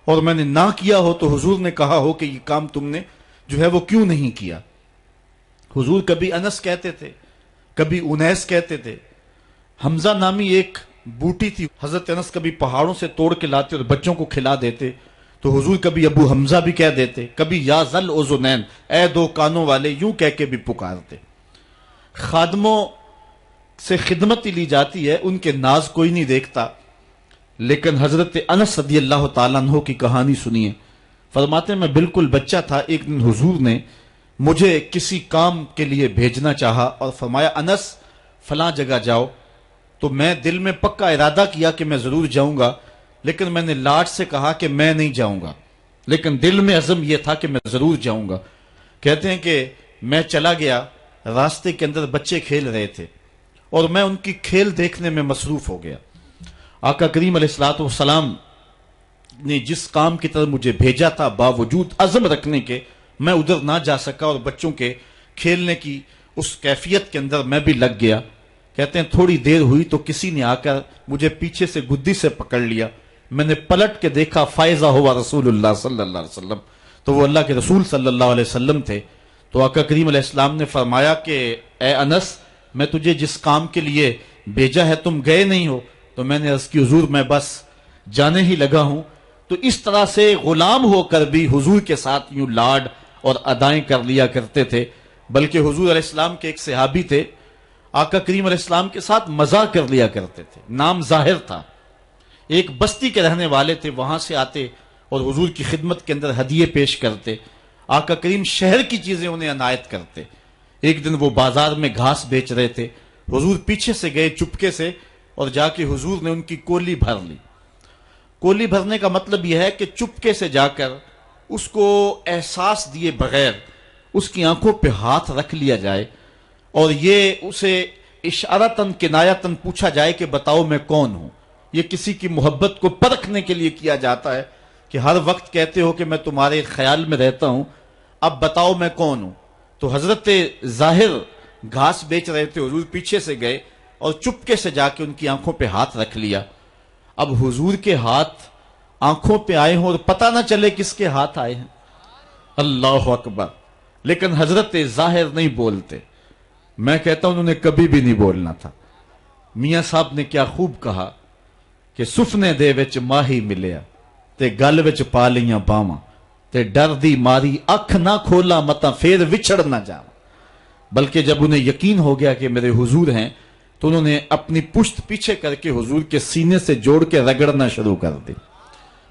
اور میں نے نہ کیا ہو تو حضور نے کہا ہو کہ یہ کام تم نے جو ہے وہ کیوں نہیں کیا۔ حضور کبھی انس کہتے تھے، کبھی انیس کہتے تھے۔ حمزہ نامی ایک بوٹی تھی، حضرت انس کبھی پہاڑوں سے توڑ کے لاتے اور بچوں کو کھلا دیتے تو حضور کبھی ابو حمزہ بھی کہہ دیتے، کبھی یا ذل اذنین، اے 2 کانوں والے، یوں کہہ کے بھی پکارتے۔ خادموں سے خدمت ہی لی جاتی ہے، ان کے ناز کوئی نہیں دیکھتا، لیکن حضرت انس رضی اللہ تعالیٰ عنہ کی کہانی سنیے۔ فرماتے ہیں میں بالکل بچہ تھا، ایک دن حضور نے مجھے کسی کام کے لیے بھیجنا چاہا اور فرمایا انس فلاں جگہ جاؤ، تو میں دل میں پکا ارادہ کیا کہ میں ضرور جاؤں گا، لیکن میں نے لاٹ سے کہا کہ میں نہیں جاؤں گا، لیکن دل میں عزم یہ تھا کہ میں ضرور جاؤں گا۔ کہتے ہیں کہ میں چلا گیا، راستے کے اندر بچے کھیل رہے تھے اور میں ان کی کھیل دیکھنے میں مصروف ہو گیا۔ آقا کریم علیہ الصلوۃ والسلام نے جس کام کی طرف مجھے بھیجا تھا باوجود عزم رکھنے کے میں ادھر نہ جا سکا اور بچوں کے کھیلنے کی اس کیفیت کے اندر میں بھی لگ گیا۔ کہتے ہیں تھوڑی دیر ہوئی تو کسی نے آ کر مجھے پیچھے سے گدی سے پکڑ لیا، میں نے پلٹ کے دیکھا فائزہ ہوا رسول اللہ صلی اللہ علیہ وسلم، تو وہ اللہ کے رسول صلی اللہ علیہ وسلم تھے۔ تو آقا کریم علیہ السلام نے فرمایا کہ اے انس میں تجھے جس کام کے لیے بھیجا ہے تم گئے نہیں ہو، تو میں نے عرض کی حضور میں بس جانے ہی لگا ہوں۔ تو اس طرح سے غلام ہو کر بھی حضور کے ساتھ یوں لاڈ اور ادائیں کر لیا کرتے تھے۔ بلکہ حضور علیہ السلام کے ایک صحابی تھے، آقا کریم علیہ السلام کے ساتھ مزاح کر لیا کرتے تھے، نام ظاہر تھا، ایک بستی کے رہنے والے تھے، وہاں سے آتے اور حضور کی خدمت کے اندر ہدیے پیش کرتے، آقا کریم شہر کی چیزیں انہیں عنایت کرتے۔ ایک دن وہ بازار میں گھاس بیچ رہے تھے، حضور پیچھے سے گئے چپکے سے اور جا کے حضور نے ان کی کولی بھر لی۔ کولی بھرنے کا مطلب یہ ہے کہ چپکے سے جا کر اس کو احساس دیے بغیر اس کی آنکھوں پہ ہاتھ رکھ لیا جائے اور یہ اسے اشارتاً کنایتاً پوچھا جائے کہ بتاؤ میں کون ہوں۔ یہ کسی کی محبت کو پرکھنے کے لیے کیا جاتا ہے کہ ہر وقت کہتے ہو کہ میں تمہارے خیال میں رہتا ہوں، اب بتاؤ میں کون ہوں۔ تو حضرت ظاہر گھاس بیچ رہے تھے، حضور پیچھے سے گئے اور چپکے سے جا کے ان کی آنکھوں پہ ہاتھ رکھ لیا۔ اب حضور کے ہاتھ آنکھوں پہ آئے ہوں اور پتہ نہ چلے کس کے ہاتھ آئے ہیں، اللہ اکبر، لیکن حضرت ظاہر نہیں بولتے۔ میں کہتا ہوں انہوں نے کبھی بھی نہیں بولنا تھا۔ میاں صاحب نے کیا خوب کہا کہ سفنے دے وچ ماہی ملیا تے گل وچ پا لیاں باواں تے ڈر دی ماری اکھ نہ کھولا متا پھر وچھڑ نہ جاواں۔ بلکہ جب انہیں یقین ہو گیا کہ میرے حضور ہیں تو انہوں نے اپنی پشت پیچھے کر کے حضور کے سینے سے جوڑ کے رگڑنا شروع کر دی۔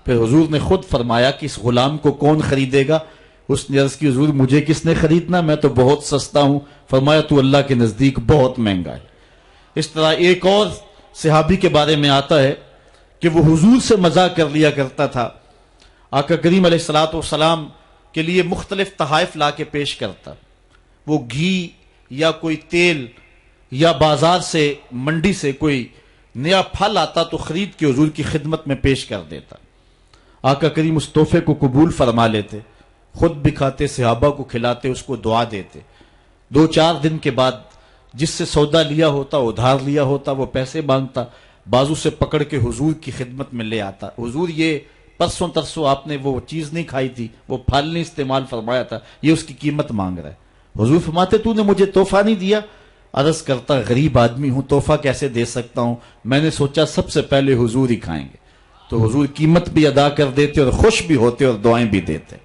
پھر حضور نے خود فرمایا کہ اس غلام کو کون خریدے گا؟ اس نے عرض کی حضور مجھے کس نے خریدنا، میں تو بہت سستا ہوں۔ فرمایا تو اللہ کے نزدیک بہت مہنگا ہے۔ اس طرح ایک اور صحابی کے بارے میں آتا ہے کہ وہ حضور سے مزاح کر لیا کرتا تھا، آقا کریم علیہ السلام کے لیے مختلف تحائف لا کے پیش کرتا۔ وہ گھی یا کوئی تیل یا بازار سے منڈی سے کوئی نیا پھل آتا تو خرید کے حضور کی خدمت میں پیش کر دیتا۔ آقا کریم اس تحفے کو قبول فرما لیتے، خود بھی کھاتے، صحابہ کو کھلاتے، اس کو دعا دیتے۔ 2-4 دن کے بعد جس سے سودا لیا ہوتا، ادھار لیا ہوتا، وہ پیسے مانگتا، بازو سے پکڑ کے حضور کی خدمت میں لے آتا۔ حضور یہ پرسوں ترسوں آپ نے وہ چیز نہیں کھائی تھی، وہ پھل نہیں استعمال فرمایا تھا، یہ اس کی قیمت مانگ رہا ہے۔ حضور فرماتے تو نے مجھے تحفہ نہیں دیا؟ عرض کرتا غریب آدمی ہوں، تحفہ کیسے دے سکتا ہوں، میں نے سوچا سب سے پہلے حضور ہی کھائیں گے۔ تو حضور قیمت بھی ادا کر دیتے اور خوش بھی ہوتے اور دعائیں بھی دیتے۔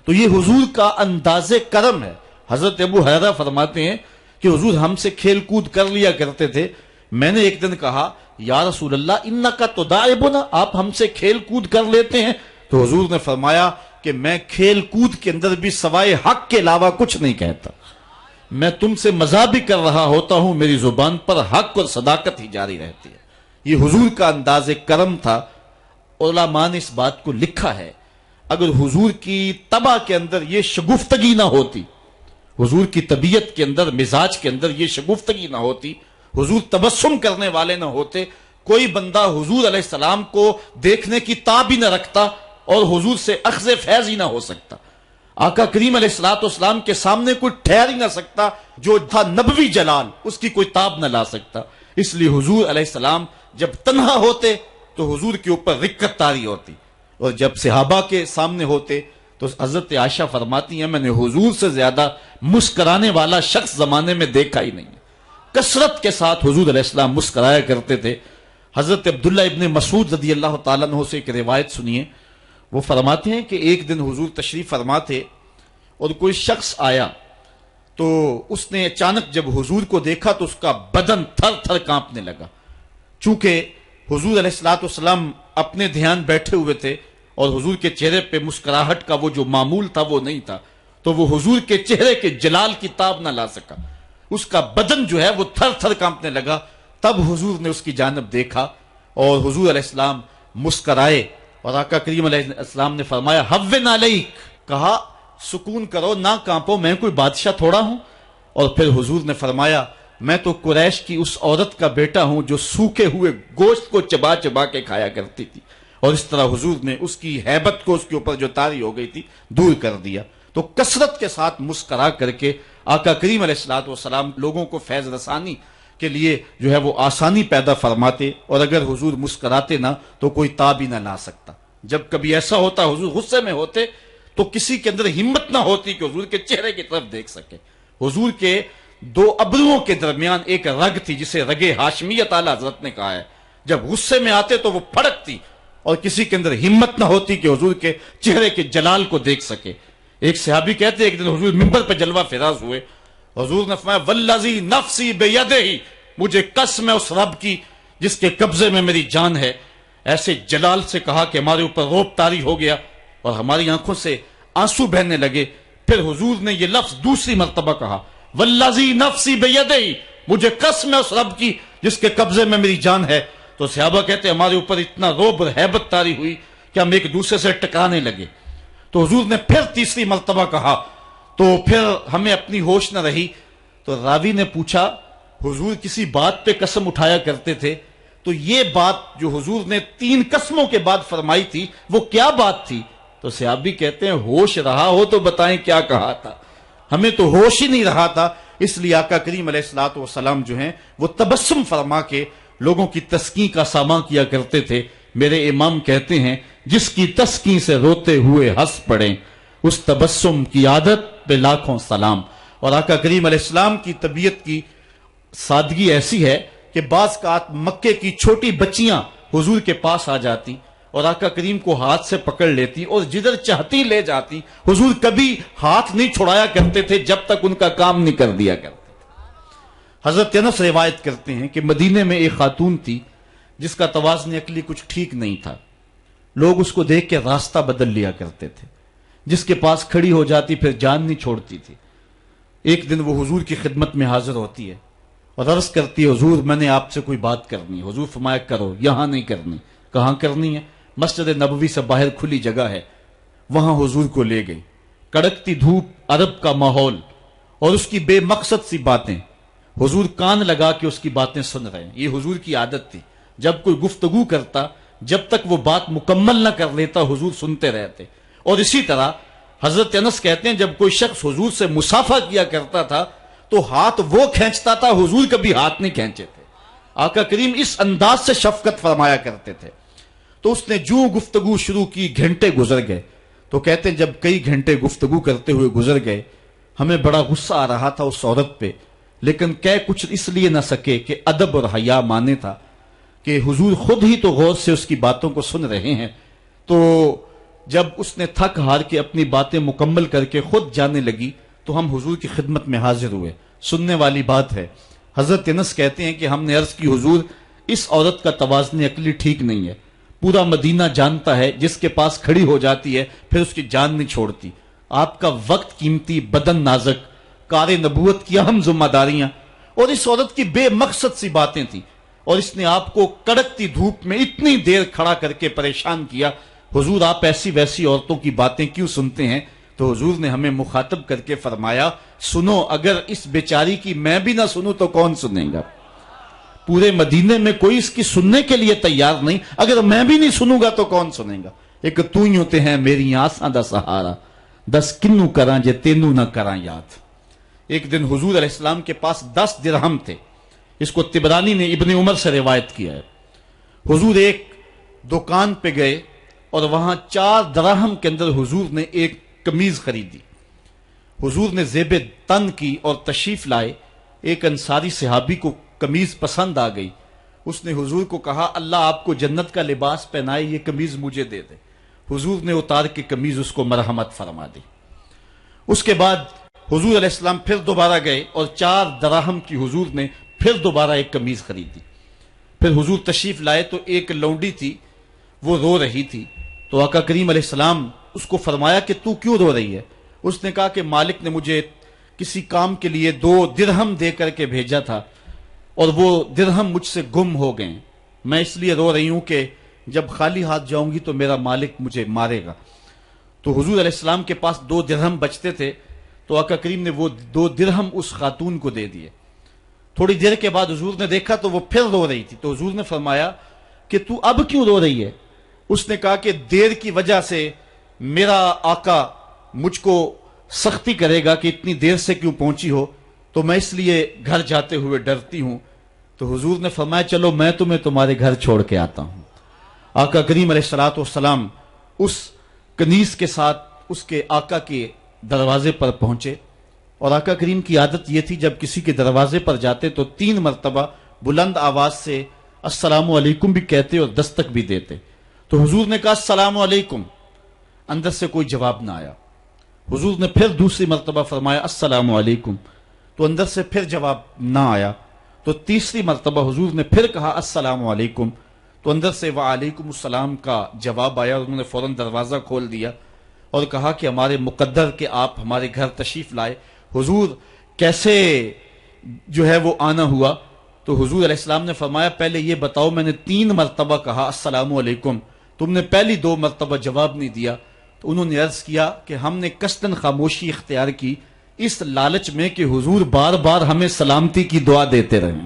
تو یہ حضور کا انداز کرم ہے۔ حضرت ابو ہریرہ فرماتے ہیں کہ حضور ہم سے کھیل کود کر لیا کرتے تھے۔ میں نے ایک دن کہا یا رسول اللہ انکا تداعبنا، آپ ہم سے کھیل کود کر لیتے ہیں؟ تو حضور نے فرمایا کہ میں کھیل کود کے اندر بھی سوائے حق کے علاوہ کچھ نہیں کہتا۔ میں تم سے مزاح بھی کر رہا ہوتا ہوں، میری زبان پر حق اور صداقت ہی جاری رہتی ہے۔ یہ حضور کا انداز کرم تھا۔ علماء نے اس بات کو لکھا ہے، اگر حضور کی طبع کے اندر یہ شگفتگی نہ ہوتی، حضور کی طبیعت کے اندر، مزاج کے اندر یہ شگفتگی نہ ہوتی، حضور تبسم کرنے والے نہ ہوتے، کوئی بندہ حضور علیہ السلام کو دیکھنے کی تاب ہی نہ رکھتا اور حضور سے اخذ فیض ہی نہ ہو سکتا۔ آقا کریم علیہ السلام کے سامنے کوئی ٹھہر ہی نہ سکتا، جو تھا نبوی جلال اس کی کوئی تاب نہ لا سکتا۔ اس لیے حضور علیہ السلام جب تنہا ہوتے تو حضور کے اوپر رکت طاری ہوتی، اور جب صحابہ کے سامنے ہوتے تو حضرت عائشہ فرماتی ہیں میں نے حضور سے زیادہ مسکرانے والا شخص زمانے میں دیکھا ہی نہیں۔ کثرت کے ساتھ حضور علیہ السلام مسکرایا کرتے تھے۔ حضرت عبداللہ ابن مسعود رضی اللہ تعالیٰ عنہ سے ایک روایت سنیے، وہ فرماتے ہیں کہ ایک دن حضور تشریف فرما تھے اور کوئی شخص آیا تو اس نے اچانک جب حضور کو دیکھا تو اس کا بدن تھر تھر کانپنے لگا۔ چونکہ حضور علیہ السلام اپنے دھیان بیٹھے ہوئے تھے اور حضور کے چہرے پہ مسکراہٹ کا وہ جو معمول تھا وہ نہیں تھا، تو وہ حضور کے چہرے کے جلال کی تاب نہ لا سکا، اس کا بدن جو ہے وہ تھر تھر کانپنے لگا۔ تب حضور نے اس کی جانب دیکھا اور حضور علیہ السلام مسکرائے اور آقا کریم علیہ السلام نے فرمایا حون علیک، کہا سکون کرو، نہ کانپو، میں کوئی بادشاہ تھوڑا ہوں۔ اور پھر حضور نے فرمایا میں تو قریش کی اس عورت کا بیٹا ہوں جو سوکھے ہوئے گوشت کو چبا چبا کے کھایا کرتی تھی، اور اس طرح حضور نے اس کی ہیبت کو اس کے اوپر جو طاری ہو گئی تھی دور کر دیا۔ تو کثرت کے ساتھ مسکرا کر کے آقا کریم علیہ السلام لوگوں کو فیض رسانی کے لیے جو ہے وہ آسانی پیدا فرماتے، اور اگر حضور مسکراتے نہ تو کوئی تاب ہی نہ لا سکتا۔ جب کبھی ایسا ہوتا حضور غصے میں ہوتے تو کسی کے اندر ہمت نہ ہوتی کہ حضور کے چہرے کی طرف دیکھ سکے۔ حضور کے 2 ابروؤں کے درمیان ایک رگ تھی جسے رگ ہاشمیت اعلیٰ حضرت نے کہا ہے، جب غصے میں آتے تو وہ پھڑکتی اور کسی کے اندر ہمت نہ ہوتی کہ حضور کے چہرے کے جلال کو دیکھ سکے۔ ایک صحابی کہتے ایک دن حضور منبر پہ جلوہ فراز ہوئے، حضور نے فرمایا والذی نفسی بیدہ، مجھے قسم ہے اس رب کی جس کے قبضے میں میری جان ہے۔ ایسے جلال سے کہا کہ ہمارے اوپر روب طاری ہو گیا اور ہماری آنکھوں سے آنسو بہنے لگے۔ پھر حضور نے یہ لفظ دوسری مرتبہ کہا والذی نفسی بیدہ، مجھے قسم ہے اس رب کی جس کے قبضے میں میری جان ہے۔ تو صحابہ کہتے ہمارے اوپر اتنا روب اور ہیبت طاری ہوئی کہ ہم ایک دوسرے سے ٹکرانے لگے۔ تو حضور نے پھر تیسری مرتبہ کہا تو پھر ہمیں اپنی ہوش نہ رہی۔ تو راوی نے پوچھا حضور کسی بات پہ قسم اٹھایا کرتے تھے؟ تو یہ بات جو حضور نے 3 قسموں کے بعد فرمائی تھی وہ کیا بات تھی؟ تو صحابی کہتے ہیں ہوش رہا ہو تو بتائیں کیا کہا تھا، ہمیں تو ہوش ہی نہیں رہا تھا، اس لیے آقا کریم علیہ الصلوۃ والسلام جو ہیں وہ تبسم فرما کے لوگوں کی تسکین کا سامان کیا کرتے تھے۔ میرے امام کہتے ہیں جس کی تسکین سے روتے ہوئے ہنس پڑیں اس تبسم کی عادت پہ لاکھوں سلام۔ اور آقا کریم علیہ السلام کی طبیعت کی سادگی ایسی ہے کہ بعض اوقات مکے کی چھوٹی بچیاں حضور کے پاس آ جاتی اور آقا کریم کو ہاتھ سے پکڑ لیتی اور جدھر چاہتی لے جاتی۔ حضور کبھی ہاتھ نہیں چھڑایا کرتے تھے جب تک ان کا کام نہیں کر دیا کرتے تھے۔ حضرت انس روایت کرتے ہیں کہ مدینے میں ایک خاتون تھی جس کا توازن عقلی کچھ ٹھیک نہیں تھا، لوگ اس کو دیکھ کے راستہ بدل لیا کرتے تھے، جس کے پاس کھڑی ہو جاتی پھر جان نہیں چھوڑتی تھی۔ ایک دن وہ حضور کی خدمت میں حاضر ہوتی ہے اور عرض کرتی ہے حضور میں نے آپ سے کوئی بات کرنی ہے۔ حضور فرمایا کرو، یہاں نہیں کرنی۔ کہاں کرنی ہے؟ مسجد نبوی سے باہر کھلی جگہ ہے، وہاں حضور کو لے گئی۔ کڑکتی دھوپ، عرب کا ماحول اور اس کی بے مقصد سی باتیں، حضور کان لگا کے اس کی باتیں سن رہے ہیں۔ یہ حضور کی عادت تھی، جب کوئی گفتگو کرتا جب تک وہ بات مکمل نہ کر لیتا حضور سنتے رہتے۔ اور اسی طرح حضرت انس کہتے ہیں جب کوئی شخص حضور سے مصافحہ کیا کرتا تھا تو ہاتھ وہ کھینچتا تھا، حضور کبھی ہاتھ نہیں کھینچے تھے۔ آقا کریم اس انداز سے شفقت فرمایا کرتے تھے۔ تو اس نے جو گفتگو شروع کی، گھنٹے گزر گئے۔ تو کہتے ہیں جب کئی گھنٹے گفتگو کرتے ہوئے گزر گئے، ہمیں بڑا غصہ آ رہا تھا اس عورت پہ، لیکن کہہ کچھ اس لیے نہ سکے کہ ادب اور حیا مانے تھا کہ حضور خود ہی تو غور سے اس کی باتوں کو سن رہے ہیں۔ تو جب اس نے تھک ہار کے اپنی باتیں مکمل کر کے خود جانے لگی تو ہم حضور کی خدمت میں حاضر ہوئے۔ سننے والی بات ہے۔ حضرت انس کہتے ہیں کہ ہم نے عرض کی حضور اس عورت کا توازن عقلی ٹھیک نہیں ہے، پورا مدینہ جانتا ہے، جس کے پاس کھڑی ہو جاتی ہے پھر اس کی جان نہیں چھوڑتی۔ آپ کا وقت قیمتی، بدن نازک، کار نبوت کی اہم ذمہ داریاں، اور اس عورت کی بے مقصد سی باتیں تھیں، اور اس نے آپ کو کڑکتی دھوپ میں اتنی دیر کھڑا کر کے پریشان کیا۔ حضور آپ ایسی ویسی عورتوں کی باتیں کیوں سنتے ہیں؟ تو حضور نے ہمیں مخاطب کر کے فرمایا سنو، اگر اس بیچاری کی میں بھی نہ سنوں تو کون سنے گا؟ پورے مدینے میں کوئی اس کی سننے کے لیے تیار نہیں، اگر میں بھی نہیں سنوں گا تو کون سنے گا؟ ایک تو ہی ہوتے ہیں میری آساں دا سہارا، دس کنوں کراں جے تینوں نہ کراں یاد۔ ایک دن حضور علیہ السلام کے پاس 10 درہم تھے، اس کو طبرانی نے ابن عمر سے روایت کیا ہے۔ حضور ایک دکان پہ گئے اور وہاں 4 درہم کے اندر حضور نے ایک قمیض خریدی۔ حضور نے زیب تن کی اور تشریف لائے۔ ایک انصاری صحابی کو قمیض پسند آ گئی، اس نے حضور کو کہا اللہ آپ کو جنت کا لباس پہنائے، یہ قمیض مجھے دے دے۔ حضور نے اتار کے قمیض اس کو مرحمت فرما دی۔ اس کے بعد حضور علیہ السلام پھر دوبارہ گئے اور 4 درہم کی حضور نے پھر دوبارہ ایک قمیض خریدی۔ پھر حضور تشریف لائے تو ایک لونڈی تھی، وہ رو رہی تھی، تو آقا کریم علیہ السلام اس کو فرمایا کہ تو کیوں رو رہی ہے؟ اس نے کہا کہ مالک نے مجھے کسی کام کے لیے 2 درہم دے کر کے بھیجا تھا اور وہ درہم مجھ سے گم ہو گئے، میں اس لیے رو رہی ہوں کہ جب خالی ہاتھ جاؤں گی تو میرا مالک مجھے مارے گا۔ تو حضور علیہ السلام کے پاس 2 درہم بچتے تھے، تو آقا کریم نے وہ 2 درہم اس خاتون کو دے دیے۔ تھوڑی دیر کے بعد حضور نے دیکھا تو وہ پھر رو رہی تھی، تو حضور نے فرمایا کہ تو اب کیوں رو رہی ہے؟ اس نے کہا کہ دیر کی وجہ سے میرا آقا مجھ کو سختی کرے گا کہ اتنی دیر سے کیوں پہنچی ہو، تو میں اس لیے گھر جاتے ہوئے ڈرتی ہوں۔ تو حضور نے فرمایا چلو میں تمہیں تمہارے گھر چھوڑ کے آتا ہوں۔ آقا کریم علیہ الصلوۃ والسلام اس کنیز کے ساتھ اس کے آقا کے دروازے پر پہنچے، اور آقا کریم کی عادت یہ تھی جب کسی کے دروازے پر جاتے تو 3 مرتبہ بلند آواز سے السلام علیکم بھی کہتے اور دستک بھی دیتے۔ تو حضور نے کہا السلام علیکم، اندر سے کوئی جواب نہ آیا۔ حضور نے پھر دوسری مرتبہ فرمایا السلام علیکم، تو اندر سے پھر جواب نہ آیا۔ تو تیسری مرتبہ حضور نے پھر کہا السلام علیکم، تو اندر سے وعلیکم السلام کا جواب آیا، اور انہوں نے فوراً دروازہ کھول دیا اور کہا کہ ہمارے مقدر کہ آپ ہمارے گھر تشریف لائے۔ حضور کیسے جو ہے وہ آنا ہوا؟ تو حضور علیہ السلام نے فرمایا پہلے یہ بتاؤ، میں نے 3 مرتبہ کہا السلام علیکم، تم نے پہلی 2 مرتبہ جواب نہیں دیا۔ تو انہوں نے عرض کیا کہ ہم نے قصداً خاموشی اختیار کی اس لالچ میں کہ حضور بار بار ہمیں سلامتی کی دعا دیتے رہیں۔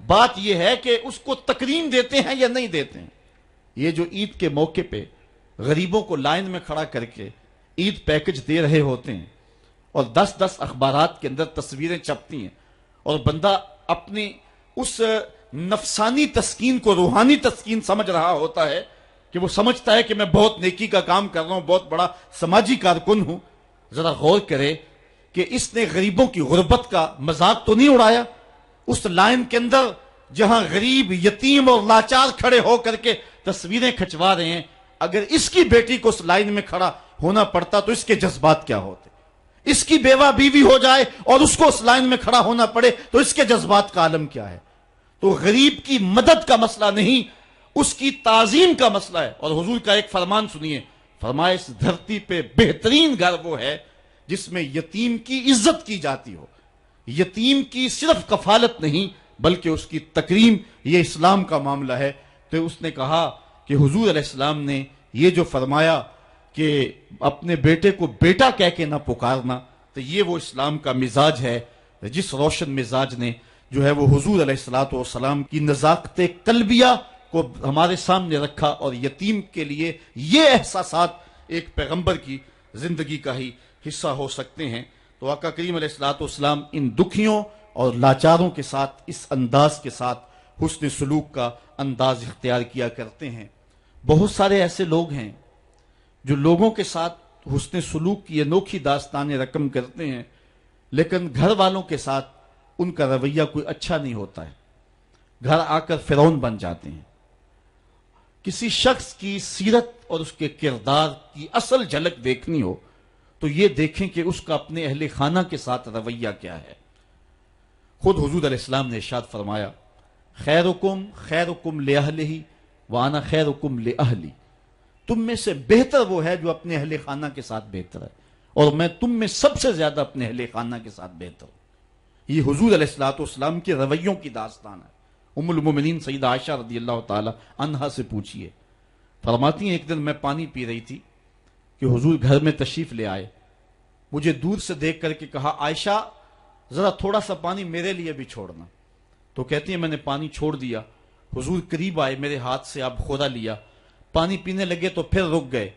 بات یہ ہے کہ اس کو تکریم دیتے ہیں یا نہیں دیتے ہیں۔ یہ جو عید کے موقع پہ غریبوں کو لائن میں کھڑا کر کے عید پیکج دے رہے ہوتے ہیں اور 10 اخبارات کے اندر تصویریں چھپتی ہیں اور بندہ اپنی اس نفسانی تسکین کو روحانی تسکین سمجھ رہا ہوتا ہے کہ وہ سمجھتا ہے کہ میں بہت نیکی کا کام کر رہا ہوں، بہت بڑا سماجی کارکن ہوں۔ ذرا غور کرے کہ اس نے غریبوں کی غربت کا مذاق تو نہیں اڑایا؟ اس لائن کے اندر جہاں غریب، یتیم اور لاچار کھڑے ہو کر کے تصویریں کھچوا رہے ہیں، اگر اس کی بیٹی کو اس لائن میں کھڑا ہونا پڑتا تو اس کے جذبات کیا ہوتے؟ اس کی بیوہ بیوی ہو جائے اور اس کو اس لائن میں کھڑا ہونا پڑے تو اس کے جذبات کا عالم کیا ہے؟ تو غریب کی مدد کا مسئلہ نہیں، اس کی تعظیم کا مسئلہ ہے۔ اور حضور کا ایک فرمان سنیے، فرمایا اس دھرتی پہ بہترین گھر وہ ہے جس میں یتیم کی عزت کی جاتی ہو، یتیم کی صرف کفالت نہیں بلکہ اس کی تکریم، یہ اسلام کا معاملہ ہے۔ تو اس نے کہا کہ حضور علیہ السلام نے یہ جو فرمایا کہ اپنے بیٹے کو بیٹا کہہ کے نہ پکارنا، تو یہ وہ اسلام کا مزاج ہے جس روشن مزاج نے جو ہے وہ حضور علیہ السلام کی نزاکت قلبیہ کو ہمارے سامنے رکھا، اور یتیم کے لیے یہ احساسات ایک پیغمبر کی زندگی کا ہی حصہ ہو سکتے ہیں۔ تو آقا کریم علیہ السلام ان دکھیوں اور لاچاروں کے ساتھ اس انداز کے ساتھ حسن سلوک کا انداز اختیار کیا کرتے ہیں۔ بہت سارے ایسے لوگ ہیں جو لوگوں کے ساتھ حسن سلوک کی انوکھی داستانیں رقم کرتے ہیں، لیکن گھر والوں کے ساتھ ان کا رویہ کوئی اچھا نہیں ہوتا ہے، گھر آ کر فرعون بن جاتے ہیں۔ کسی شخص کی سیرت اور اس کے کردار کی اصل جھلک دیکھنی ہو تو یہ دیکھیں کہ اس کا اپنے اہل خانہ کے ساتھ رویہ کیا ہے۔ خود حضور علیہ السلام نے ارشاد فرمایا، خیرکم خیرکم لأہلہ وانا خیرکم لأہلی، تم میں سے بہتر وہ ہے جو اپنے اہل خانہ کے ساتھ بہتر ہے، اور میں تم میں سب سے زیادہ اپنے اہل خانہ کے ساتھ بہتر ہوں۔ یہ حضور علیہ السلام کے رویوں کی داستان ہے۔ ام المومنین سیدہ عائشہ رضی اللہ تعالی عنہا سے پوچھئے، فرماتی ہیں ایک دن میں پانی پی رہی تھی کہ حضور گھر میں تشریف لے آئے، مجھے دور سے دیکھ کر کے کہا، عائشہ ذرا تھوڑا سا پانی میرے لیے بھی چھوڑنا۔ تو کہتی ہیں میں نے پانی چھوڑ دیا، حضور قریب آئے، میرے ہاتھ سے اب خورا لیا، پانی پینے لگے تو پھر رک گئے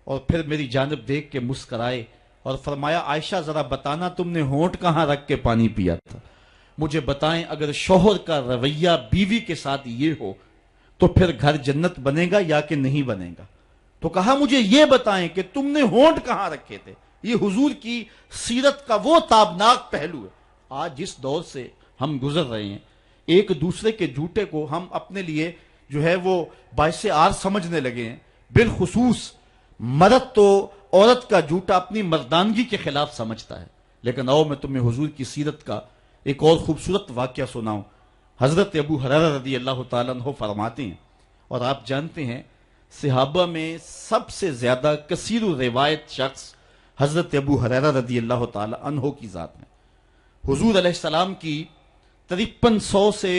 اور پھر میری جانب دیکھ کے مسکرائے اور فرمایا، عائشہ ذرا بتانا تم نے ہونٹ کہاں رکھ کے پانی پیا تھا؟ مجھے بتائیں اگر شوہر کا رویہ بیوی کے ساتھ یہ ہو تو پھر گھر جنت بنے گا یا کہ نہیں بنے گا؟ تو کہا مجھے یہ بتائیں کہ تم نے ہونٹ کہاں رکھے تھے۔ یہ حضور کی سیرت کا وہ تابناک پہلو ہے۔ آج جس دور سے ہم گزر رہے ہیں، ایک دوسرے کے جھوٹے کو ہم اپنے لیے جو ہے وہ باعث عار سمجھنے لگے ہیں۔ بالخصوص مرد تو عورت کا جھوٹا اپنی مردانگی کے خلاف سمجھتا ہے۔ لیکن آؤ میں تمہیں حضور کی سیرت کا ایک اور خوبصورت واقعہ سناؤں۔ حضرت ابو ہریرہ رضی اللہ تعالیٰ عنہ فرماتے ہیں، اور آپ جانتے ہیں صحابہ میں سب سے زیادہ کثیر روایت شخص حضرت ابو ہریرہ رضی اللہ تعالیٰ عنہ کی ذات میں۔ حضور علیہ السلام کی 5300 سے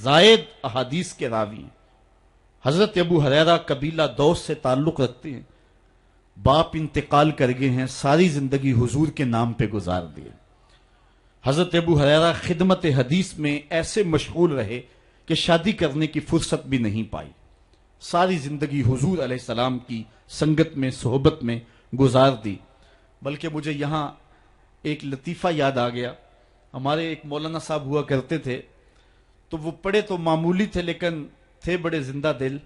زائد احادیث کے راوی ہیں۔ حضرت ابو ہریرہ قبیلہ دوس سے تعلق رکھتے ہیں، باپ انتقال کر گئے ہیں، ساری زندگی حضور کے نام پہ گزار دیے۔ حضرت ابو ہریرہ خدمت حدیث میں ایسے مشغول رہے کہ شادی کرنے کی فرصت بھی نہیں پائی، ساری زندگی حضور علیہ السلام کی سنگت میں، صحبت میں گزار دی۔ بلکہ مجھے یہاں ایک لطیفہ یاد آ گیا، ہمارے ایک مولانا صاحب ہوا کرتے تھے، تو وہ پڑھے تو معمولی تھے لیکن تھے بڑے زندہ دل۔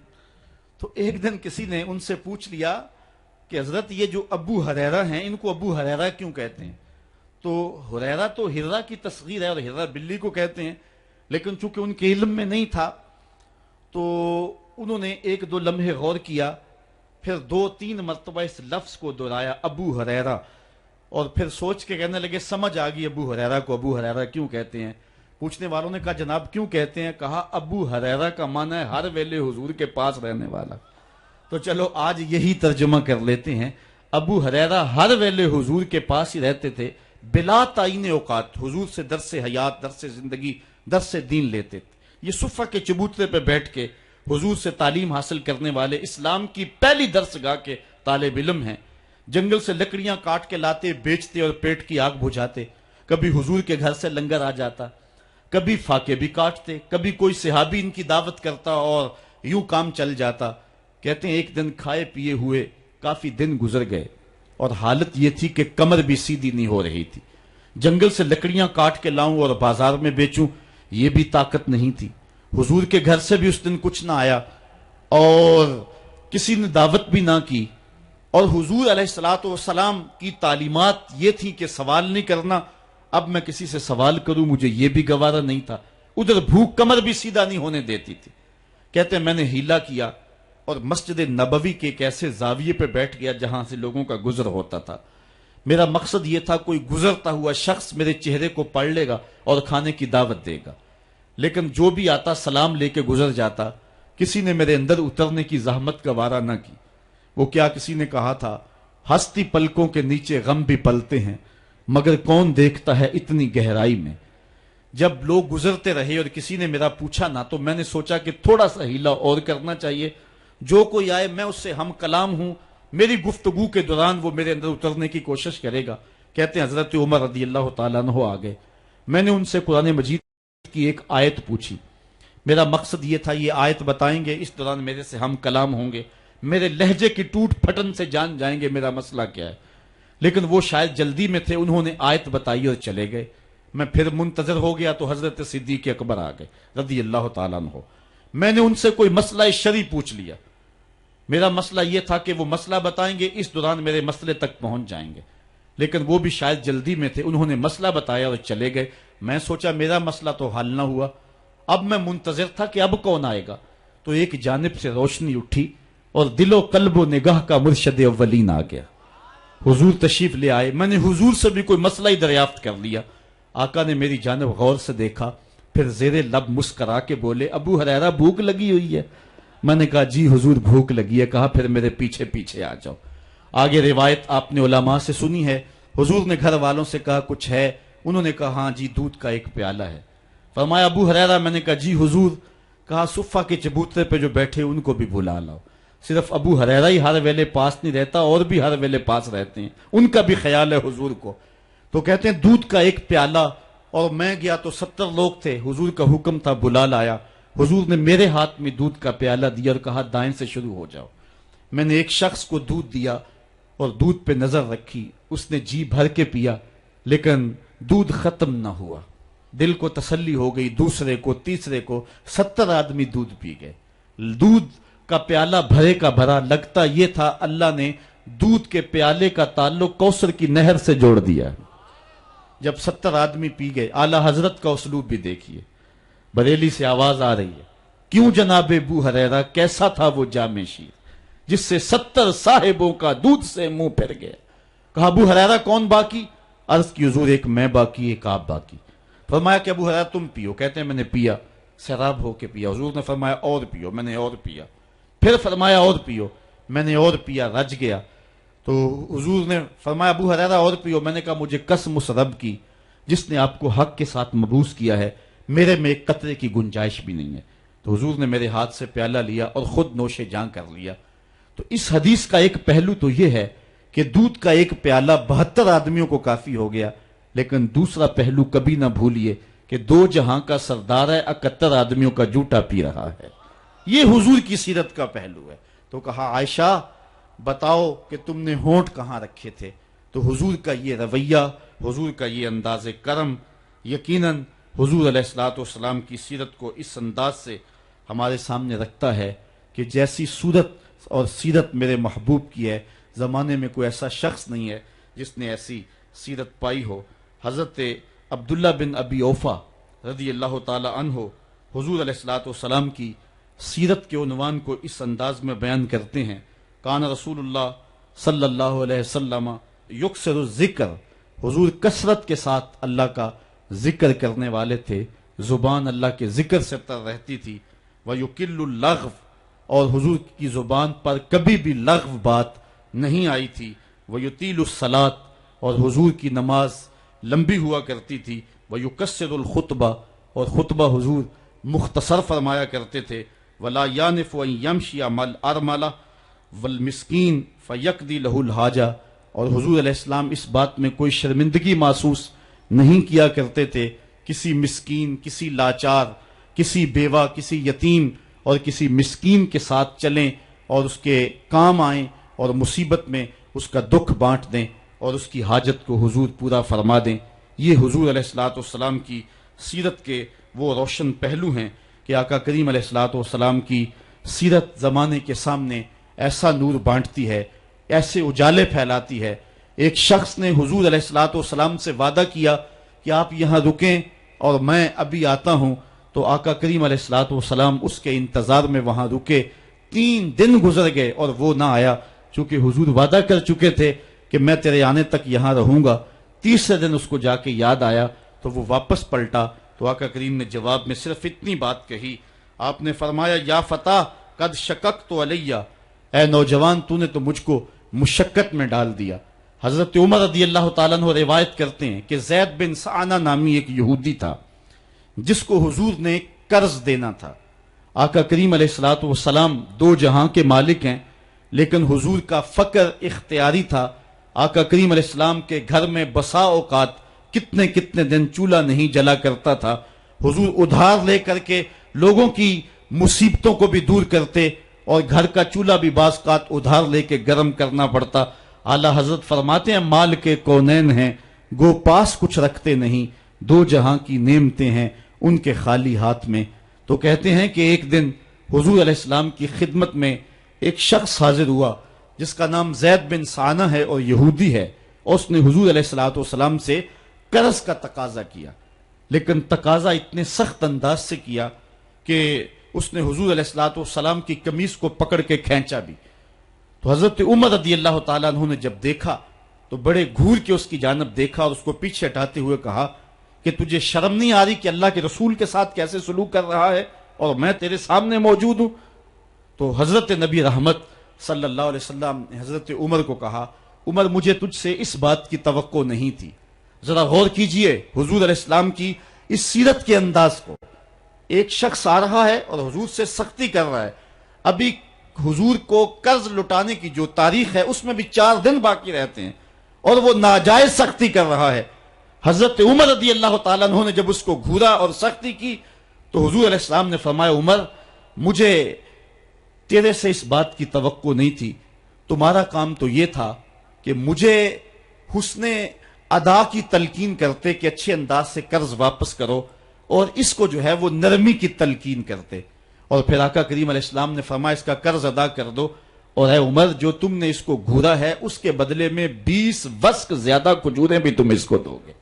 تو ایک دن کسی نے ان سے پوچھ لیا کہ حضرت یہ جو ابو ہریرہ ہیں ان کو ابو ہریرہ کیوں کہتے ہیں؟ تو ہریرہ تو ہرہ کی تصغیر ہے اور ہرہ بلی کو کہتے ہیں، لیکن چونکہ ان کے علم میں نہیں تھا تو انہوں نے ایک دو لمحے غور کیا، پھر 2-3 مرتبہ اس لفظ کو دہرایا ابو ہریرہ، اور پھر سوچ کے کہنے لگے سمجھ آ گئی ابو ہریرہ کو ابو ہریرہ کیوں کہتے ہیں۔ پوچھنے والوں نے کہا جناب کیوں کہتے ہیں؟ کہا ابو ہریرہ کا معنی ہے ہر ویلے حضور کے پاس رہنے والا۔ تو چلو آج یہی ترجمہ کر لیتے ہیں، ابو ہریرہ ہر ویلے حضور کے پاس ہی رہتے تھے، بلا تعین اوقات حضور سے درس حیات، درس زندگی، درس دین لیتے تھے۔ یہ صفہ کے چبوترے پہ بیٹھ کے حضور سے تعلیم حاصل کرنے والے اسلام کی پہلی درسگاہ کے طالب علم ہیں۔ جنگل سے لکڑیاں کاٹ کے لاتے، بیچتے اور پیٹ کی آگ بجھاتے۔ کبھی حضور کے گھر سے لنگر آ جاتا، کبھی فاقے بھی کاٹتے، کبھی کوئی صحابی ان کی دعوت کرتا اور یوں کام چل جاتا۔ کہتے ہیں ایک دن کھائے پیے ہوئے کافی دن گزر گئے اور حالت یہ تھی کہ کمر بھی سیدھی نہیں ہو رہی تھی۔ جنگل سے لکڑیاں کاٹ کے لاؤں اور بازار میں بیچوں، یہ بھی طاقت نہیں تھی۔ حضور کے گھر سے بھی اس دن کچھ نہ آیا اور کسی نے دعوت بھی نہ کی، اور حضور علیہ الصلوۃ والسلام کی تعلیمات یہ تھی کہ سوال نہیں کرنا۔ اب میں کسی سے سوال کروں مجھے یہ بھی گوارا نہیں تھا، ادھر بھوک کمر بھی سیدھا نہیں ہونے دیتی تھی۔ کہتے ہیں میں نے ہیلا کیا اور مسجد نبوی کے ایک ایسے زاویے پہ بیٹھ گیا جہاں سے لوگوں کا گزر ہوتا تھا۔ میرا مقصد یہ تھا کوئی گزرتا ہوا شخص میرے چہرے کو پڑھ لے گا اور کھانے کی دعوت دے گا، لیکن جو بھی آتا سلام لے کے گزر جاتا۔ کسی نے میرے اندر اترنے کی زحمت کا وارہ نہ کی۔ وہ کیا کسی نے کہا تھا، ہستی پلکوں کے نیچے غم بھی پلتے ہیں مگر کون دیکھتا ہے اتنی گہرائی میں۔ جب لوگ گزرتے رہے اور کسی نے میرا پوچھا نہ تو میں نے سوچا کہ تھوڑا سا ہیلا اور کرنا چاہیے، جو کوئی آئے میں اس سے ہم کلام ہوں، میری گفتگو کے دوران وہ میرے اندر اترنے کی کوشش کرے گا۔ کہتے ہیں حضرت عمر رضی اللہ تعالیٰ عنہ آ گئے، میں نے ان سے قرآن مجید کی ایک آیت پوچھی۔ میرا مقصد یہ تھا یہ آیت بتائیں گے، اس دوران میرے سے ہم کلام ہوں گے، میرے لہجے کی ٹوٹ پھٹن سے جان جائیں گے میرا مسئلہ کیا ہے۔ لیکن وہ شاید جلدی میں تھے، انہوں نے آیت بتائی اور چلے گئے۔ میں پھر منتظر ہو گیا تو حضرت صدیق اکبر آ گئے رضی اللہ تعالیٰ عنہ۔ میں نے ان سے کوئی مسئلہ شرعی پوچھ لیا۔ میرا مسئلہ یہ تھا کہ وہ مسئلہ بتائیں گے، اس دوران میرے مسئلے تک پہنچ جائیں گے، لیکن وہ بھی شاید جلدی میں تھے، انہوں نے مسئلہ بتایا اور چلے گئے۔ میں سوچا میرا مسئلہ تو حل نہ ہوا، اب میں منتظر تھا کہ اب کون آئے گا۔ تو ایک جانب سے روشنی اٹھی اور دل و قلب و نگاہ کا مرشد اولین آ گیا۔ حضور تشریف لے آئے، میں نے حضور سے بھی کوئی مسئلہ ہی دریافت کر لیا۔ آقا نے میری جانب غور سے دیکھا، پھر زیر لب مسکرا کے بولے، ابو ہریرہ بھوک لگی ہوئی ہے؟ میں نے کہا جی حضور بھوک لگی ہے۔ کہا پھر میرے پیچھے پیچھے آ جاؤ۔ آگے روایت آپ نے علماء سے سنی ہے، حضور نے گھر والوں سے کہا کچھ ہے؟ انہوں نے کہا ہاں جی دودھ کا ایک پیالہ ہے۔ فرمایا ابو ہریرہ؟ میں نے کہا جی حضور۔ کہا صفہ کے چبوترے پہ جو بیٹھے ان کو بھی بلا لاؤ۔ صرف ابو ہریرہ ہی ہر ویلے پاس نہیں رہتا، اور بھی ہر ویلے پاس رہتے ہیں، ان کا بھی خیال ہے حضور کو۔ تو کہتے ہیں دودھ کا ایک پیالہ، اور میں گیا تو 70 لوگ تھے، حضور کا حکم تھا بلا لایا۔ حضور نے میرے ہاتھ میں دودھ کا پیالہ دیا اور کہا دائیں سے شروع ہو جاؤ۔ میں نے ایک شخص کو دودھ دیا اور دودھ پہ نظر رکھی، اس نے جی بھر کے پیا، لیکن دودھ ختم نہ ہوا۔ دل کو تسلی ہو گئی، دوسرے کو، تیسرے کو، 70 آدمی دودھ پی گئے۔ دودھ کا پیالہ بھرے کا بھرا، لگتا یہ تھا اللہ نے دودھ کے پیالے کا تعلق کوثر کی نہر سے جوڑ دیا۔ جب 70 آدمی پی گئے، اعلی حضرت کا اسلوب بھی دیکھیے۔ بریلی سے آواز آ رہی ہے، کیوں جناب ابو ہریرہ کیسا تھا وہ جام شیر جس سے 70 صاحبوں کا دودھ سے منہ پھر گیا؟ کہا ابو ہریرہ کون باقی؟ عرض کی حضور ایک میں باقی، ایک آپ باقی۔ فرمایا کہ ابو ہریرہ تم پیو۔ کہتے ہیں میں نے پیا، سیراب ہو کے پیا۔ حضور نے فرمایا اور پیو، میں نے اور پیا۔ پھر فرمایا اور پیو، میں نے اور پیا، رج گیا۔ تو حضور نے فرمایا ابو ہریرہ اور پیو۔ میں نے کہا مجھے قسم اس رب کی جس نے آپ کو حق کے ساتھ مبعوث کیا ہے، میرے میں ایک قطرے کی گنجائش بھی نہیں ہے۔ تو حضور نے میرے ہاتھ سے پیالہ لیا اور خود نوش جاں کر لیا۔ تو اس حدیث کا ایک پہلو تو یہ ہے کہ دودھ کا ایک پیالہ 72 آدمیوں کو کافی ہو گیا، لیکن دوسرا پہلو کبھی نہ بھولیے کہ 2 جہاں کا سردار ہے، 71 آدمیوں کا جوٹا پی رہا ہے۔ یہ حضور کی سیرت کا پہلو ہے۔ تو کہا عائشہ بتاؤ کہ تم نے ہونٹ کہاں رکھے تھے؟ تو حضور کا یہ رویہ، حضور کا یہ انداز کرم یقیناً حضور علیہ الصلوۃ والسلام کی سیرت کو اس انداز سے ہمارے سامنے رکھتا ہے کہ جیسی صورت اور سیرت میرے محبوب کی ہے، زمانے میں کوئی ایسا شخص نہیں ہے جس نے ایسی سیرت پائی ہو۔ حضرت عبداللہ بن ابی اوفا رضی اللہ تعالی عنہ حضور علیہ الصلوۃ والسلام کی سیرت کے عنوان کو اس انداز میں بیان کرتے ہیں، کان رسول اللہ صلی اللہ علیہ وسلم یکثر الذکر، حضور کثرت کے ساتھ اللہ کا ذکر کرنے والے تھے، زبان اللہ کے ذکر سے تر رہتی تھی، وَيُقِلُّ اللَّغْوَ، اور حضور کی زبان پر کبھی بھی لغو بات نہیں آئی تھی، وَيُطِيلُ الصَّلَاةَ، اور حضور کی نماز لمبی ہوا کرتی تھی، وَيُقَصِّرُ الْخُطْبَةَ، اور خطبہ حضور مختصر فرمایا کرتے تھے، وَلَا يَانِفُ أَن يَمْشِيَ مَعَ الْأَرْمَلَةِ وَالْمِسْكِينِ فَيَقْضِي لَهُ الْحَاجَةَ، اور حضور علیہ السلام اس بات میں کوئی شرمندگی محسوس نہیں کیا کرتے تھے کسی مسکین، کسی لاچار، کسی بیوہ، کسی یتیم اور کسی مسکین کے ساتھ چلیں اور اس کے کام آئیں اور مصیبت میں اس کا دکھ بانٹ دیں اور اس کی حاجت کو حضور پورا فرما دیں۔ یہ حضور علیہ الصلوۃ والسلام کی سیرت کے وہ روشن پہلو ہیں کہ آقا کریم علیہ الصلوۃ والسلام کی سیرت زمانے کے سامنے ایسا نور بانٹتی ہے، ایسے اجالے پھیلاتی ہے۔ ایک شخص نے حضور علیہ الصلوۃ والسلام سے وعدہ کیا کہ آپ یہاں رکیں اور میں ابھی آتا ہوں، تو آقا کریم علیہ الصلوۃ والسلام اس کے انتظار میں وہاں رکے۔ 3 دن گزر گئے اور وہ نہ آیا، چونکہ حضور وعدہ کر چکے تھے کہ میں تیرے آنے تک یہاں رہوں گا۔ تیسرے دن اس کو جا کے یاد آیا تو وہ واپس پلٹا، تو آقا کریم نے جواب میں صرف اتنی بات کہی، آپ نے فرمایا یا فتح قد شکک تو علیہ، اے نوجوان تو نے تو مجھ کو مشقت میں ڈال دیا۔ حضرت عمر رضی اللہ تعالیٰ عنہ روایت کرتے ہیں کہ زید بن سعنہ نامی ایک یہودی تھا جس کو حضور نے قرض دینا تھا۔ آقا کریم علیہ الصلوۃ والسلام 2 جہاں کے مالک ہیں، لیکن حضور کا فقر اختیاری تھا۔ آقا کریم علیہ السلام کے گھر میں بسا اوقات کتنے دن چولہا نہیں جلا کرتا تھا۔ حضور ادھار لے کر کے لوگوں کی مصیبتوں کو بھی دور کرتے اور گھر کا چولہا بھی بعض اوقات ادھار لے کے گرم کرنا پڑتا۔ اعلیٰ حضرت فرماتے ہیں مال کے کونین ہیں گو پاس کچھ رکھتے نہیں، 2 جہاں کی نعمتیں ہیں ان کے خالی ہاتھ میں۔ تو کہتے ہیں کہ ایک دن حضور علیہ السلام کی خدمت میں ایک شخص حاضر ہوا جس کا نام زید بن سعنہ ہے اور یہودی ہے، اور اس نے حضور علیہ الصلوۃ والسلام سے قرض کا تقاضا کیا، لیکن تقاضا اتنے سخت انداز سے کیا کہ اس نے حضور علیہ الصلوۃ والسلام کی قمیص کو پکڑ کے کھینچا بھی۔ تو حضرت عمر رضی اللہ تعالیٰ عنہ نے جب دیکھا تو بڑے گھور کے اس کی جانب دیکھا اور اس کو پیچھے ہٹاتے ہوئے کہا کہ تجھے شرم نہیں آ رہی کہ اللہ کے رسول کے ساتھ کیسے سلوک کر رہا ہے اور میں تیرے سامنے موجود ہوں؟ تو حضرت نبی رحمت صلی اللہ علیہ وسلم نے حضرت عمر کو کہا عمر مجھے تجھ سے اس بات کی توقع نہیں تھی۔ ذرا غور کیجئے حضور علیہ السلام کی اس سیرت کے انداز کو۔ ایک شخص آ رہا ہے اور حضور سے سختی کر رہا ہے، ابھی حضور کو قرض لٹانے کی جو تاریخ ہے اس میں بھی 4 دن باقی رہتے ہیں اور وہ ناجائز سختی کر رہا ہے۔ حضرت عمر رضی اللہ تعالیٰ عنہ نے جب اس کو گھورا اور سختی کی تو حضور علیہ السلام نے فرمایا عمر مجھے تیرے سے اس بات کی توقع نہیں تھی، تمہارا کام تو یہ تھا کہ مجھے حسن ادا کی تلقین کرتے کہ اچھے انداز سے قرض واپس کرو، اور اس کو جو ہے وہ نرمی کی تلقین کرتے، اور پھر آقا کریم علیہ السلام نے فرمایا اس کا قرض ادا کر دو، اور اے عمر جو تم نے اس کو گھورا ہے اس کے بدلے میں 20 وسق زیادہ کھجوریں بھی تم اس کو دو گے۔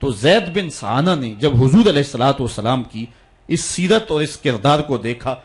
تو زید بن سعنہ نے جب حضور علیہ الصلوۃ والسلام کی اس سیرت اور اس کردار کو دیکھا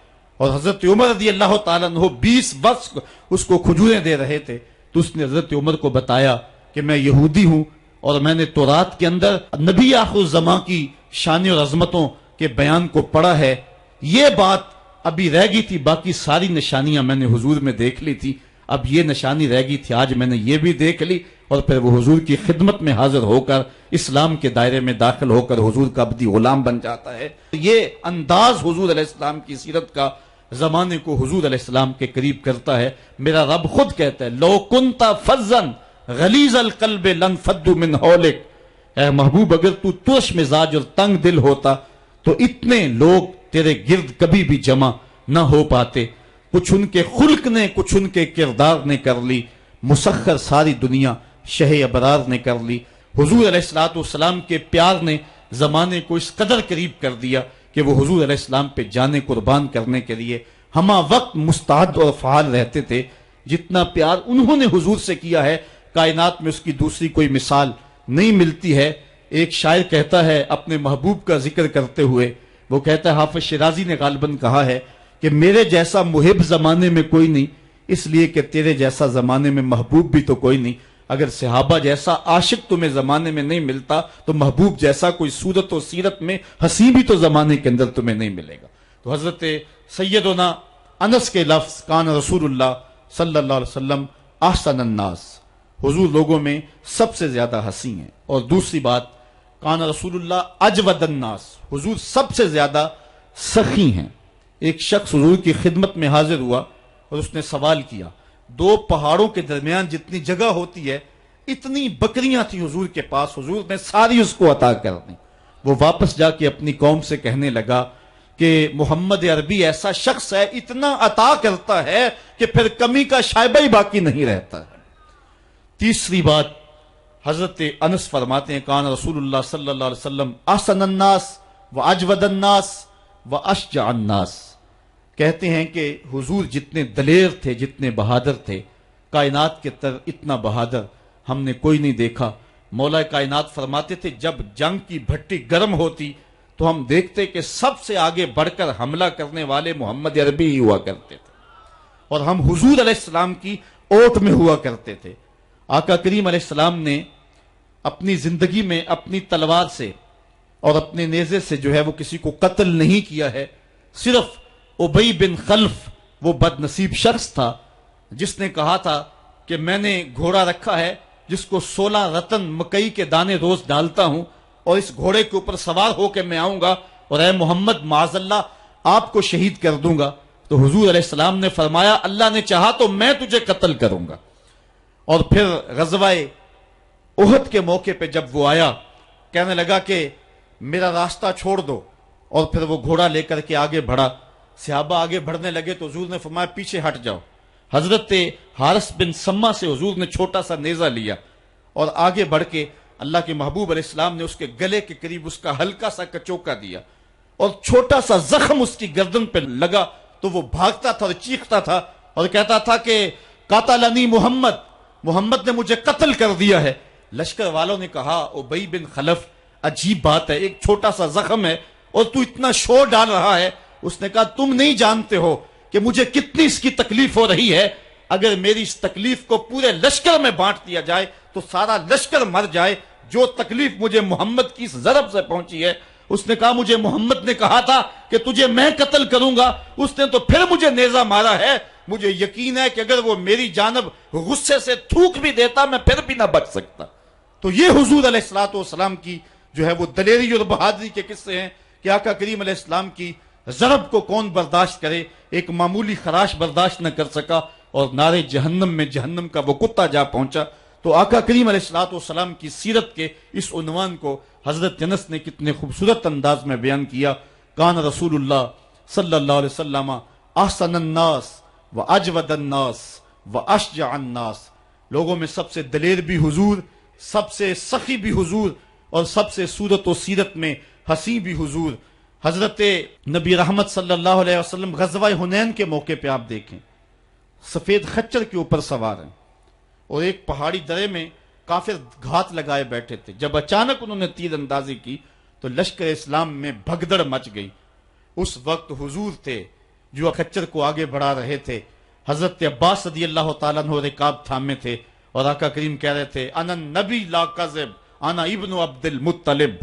اور حضرت عمر رضی اللہ تعالیٰ عنہ 20 وسق اس کو کھجوریں دے رہے تھے، تو اس نے حضرت عمر کو بتایا کہ میں یہودی ہوں اور میں نے تورات کے اندر نبی آخر الزمان کی شان اور عظمتوں کے بیان کو پڑھا ہے، یہ بات ابھی رہ گئی تھی، باقی ساری نشانیاں میں نے حضور میں دیکھ لی تھی، اب یہ نشانی رہ گئی تھی، آج میں نے یہ بھی دیکھ لی، اور پھر وہ حضور کی خدمت میں حاضر ہو کر اسلام کے دائرے میں داخل ہو کر حضور کا عبدی غلام بن جاتا ہے۔ یہ انداز حضور علیہ السلام کی سیرت کا زمانے کو حضور علیہ السلام کے قریب کرتا ہے۔ میرا رب خود کہتا ہے لو کنت فظا غلیظ القلب لانفضوا من حولک، اے محبوب اگر تو ترش مزاج اور تنگ دل ہوتا تو اتنے لوگ تیرے گرد کبھی بھی جمع نہ ہو پاتے۔ کچھ ان کے خلق نے کچھ ان کے کردار نے کر لی، مسخر ساری دنیا شہ ابرار نے کر لی۔ حضور علیہ الصلوۃ والسلام کے پیار نے زمانے کو اس قدر قریب کر دیا کہ وہ حضور علیہ السلام پہ جانے قربان کرنے کے لیے ہمہ وقت مستعد اور فعال رہتے تھے۔ جتنا پیار انہوں نے حضور سے کیا ہے کائنات میں اس کی دوسری کوئی مثال نہیں ملتی ہے۔ ایک شاعر کہتا ہے اپنے محبوب کا ذکر کرتے ہوئے، وہ کہتا ہے حافظ شیرازی نے غالباً کہا ہے کہ میرے جیسا محب زمانے میں کوئی نہیں، اس لیے کہ تیرے جیسا زمانے میں محبوب بھی تو کوئی نہیں۔ اگر صحابہ جیسا عاشق تمہیں زمانے میں نہیں ملتا تو محبوب جیسا کوئی صورت و سیرت میں حسین بھی تو زمانے کے اندر تمہیں نہیں ملے گا۔ تو حضرت سیدنا انس کے لفظ کان رسول اللہ صلی اللہ علیہ وسلم احسن الناس، حضور لوگوں میں سب سے زیادہ حسین ہیں۔ اور دوسری بات کان رسول اللہ اجود الناس، حضور سب سے زیادہ سخی ہیں۔ ایک شخص حضور کی خدمت میں حاضر ہوا اور اس نے سوال کیا، 2 پہاڑوں کے درمیان جتنی جگہ ہوتی ہے اتنی بکریاں تھیں حضور کے پاس، حضور نے ساری اس کو عطا کر دیں۔ وہ واپس جا کے اپنی قوم سے کہنے لگا کہ محمد عربی ایسا شخص ہے، اتنا عطا کرتا ہے کہ پھر کمی کا شائبہ ہی باقی نہیں رہتا ہے۔ تیسری بات، حضرت انس فرماتے ہیں کان رسول اللہ صلی اللہ علیہ وسلم احسن الناس و اجود الناس و اشجع الناس، کہتے ہیں کہ حضور جتنے دلیر تھے، جتنے بہادر تھے، کائنات کے تر اتنا بہادر ہم نے کوئی نہیں دیکھا۔ مولا کائنات فرماتے تھے جب جنگ کی بھٹی گرم ہوتی تو ہم دیکھتے کہ سب سے آگے بڑھ کر حملہ کرنے والے محمد عربی ہی ہوا کرتے تھے، اور ہم حضور علیہ السلام کی اوٹ میں ہوا کرتے تھے۔ آقا کریم علیہ السلام نے اپنی زندگی میں اپنی تلوار سے اور اپنے نیزے سے جو ہے وہ کسی کو قتل نہیں کیا ہے، صرف ابی بن خلف وہ بد نصیب شخص تھا جس نے کہا تھا کہ میں نے گھوڑا رکھا ہے جس کو 16 رتن مکئی کے دانے روز ڈالتا ہوں، اور اس گھوڑے کے اوپر سوار ہو کے میں آؤں گا اور اے محمد معاذ اللہ آپ کو شہید کر دوں گا۔ تو حضور علیہ السلام نے فرمایا اللہ نے چاہا تو میں تجھے قتل کروں گا۔ اور پھر غزوہ احد کے موقع پہ جب وہ آیا، کہنے لگا کہ میرا راستہ چھوڑ دو، اور پھر وہ گھوڑا لے کر کے آگے بڑھا۔ صحابہ آگے بڑھنے لگے تو حضور نے فرمایا پیچھے ہٹ جاؤ۔ حضرت حارث بن سما سے حضور نے چھوٹا سا نیزہ لیا اور آگے بڑھ کے اللہ کے محبوب علیہ السلام نے اس کے گلے کے قریب اس کا ہلکا سا کچوکا دیا، اور چھوٹا سا زخم اس کی گردن پہ لگا تو وہ بھاگتا تھا اور چیختا تھا اور کہتا تھا کہ قاتلنی محمد، محمد نے مجھے قتل کر دیا ہے۔ لشکر والوں نے کہا ابی بن خلف عجیب بات ہے، ایک چھوٹا سا زخم ہے اور تو اتنا شور ڈال رہا ہے۔ اس نے کہا تم نہیں جانتے ہو کہ مجھے کتنی اس کی تکلیف ہو رہی ہے، اگر میری اس تکلیف کو پورے لشکر میں بانٹ دیا جائے تو سارا لشکر مر جائے، جو تکلیف مجھے محمد کی اس ضرب سے پہنچی ہے۔ اس نے کہا مجھے محمد نے کہا تھا کہ تجھے میں قتل کروں گا، اس نے تو پھر مجھے نیزہ مارا ہے، مجھے یقین ہے کہ اگر وہ میری جانب غصے سے تھوک بھی دیتا میں پھر بھی نہ بچ سکتا۔ تو یہ حضور علیہ الصلوۃ والسلام کی جو ہے وہ دلیری اور بہادری کے قصے ہیں کہ آقا کریم علیہ السلام کی ضرب کو کون برداشت کرے، ایک معمولی خراش برداشت نہ کر سکا، اور نارے جہنم میں جہنم کا وہ کتا جا پہنچا۔ تو آقا کریم علیہ الصلوۃ والسلام کی سیرت کے اس عنوان کو حضرت انس نے کتنے خوبصورت انداز میں بیان کیا۔ کان رسول اللہ صلی اللہ علیہ وسلم احسن الناس و اجود الناس و اشجع الناس، لوگوں میں سب سے دلیر بھی حضور، سب سے سخی بھی حضور، اور سب سے صورت و سیرت میں حسین بھی حضور۔ حضرت نبی رحمت صلی اللہ علیہ وسلم غزوہ حنین کے موقع پہ آپ دیکھیں، سفید خچر کے اوپر سوار ہیں اور ایک پہاڑی درے میں کافر گھات لگائے بیٹھے تھے۔ جب اچانک انہوں نے تیر اندازی کی تو لشکر اسلام میں بھگدڑ مچ گئی۔ اس وقت حضور تھے جو خچر کو آگے بڑھا رہے تھے، حضرت عباس رضی اللہ تعالیٰ عنہ رکاب تھامے تھے، اور آقا کریم کہہ رہے تھے انا نبی لا کذب انا ابن عبد المطلب،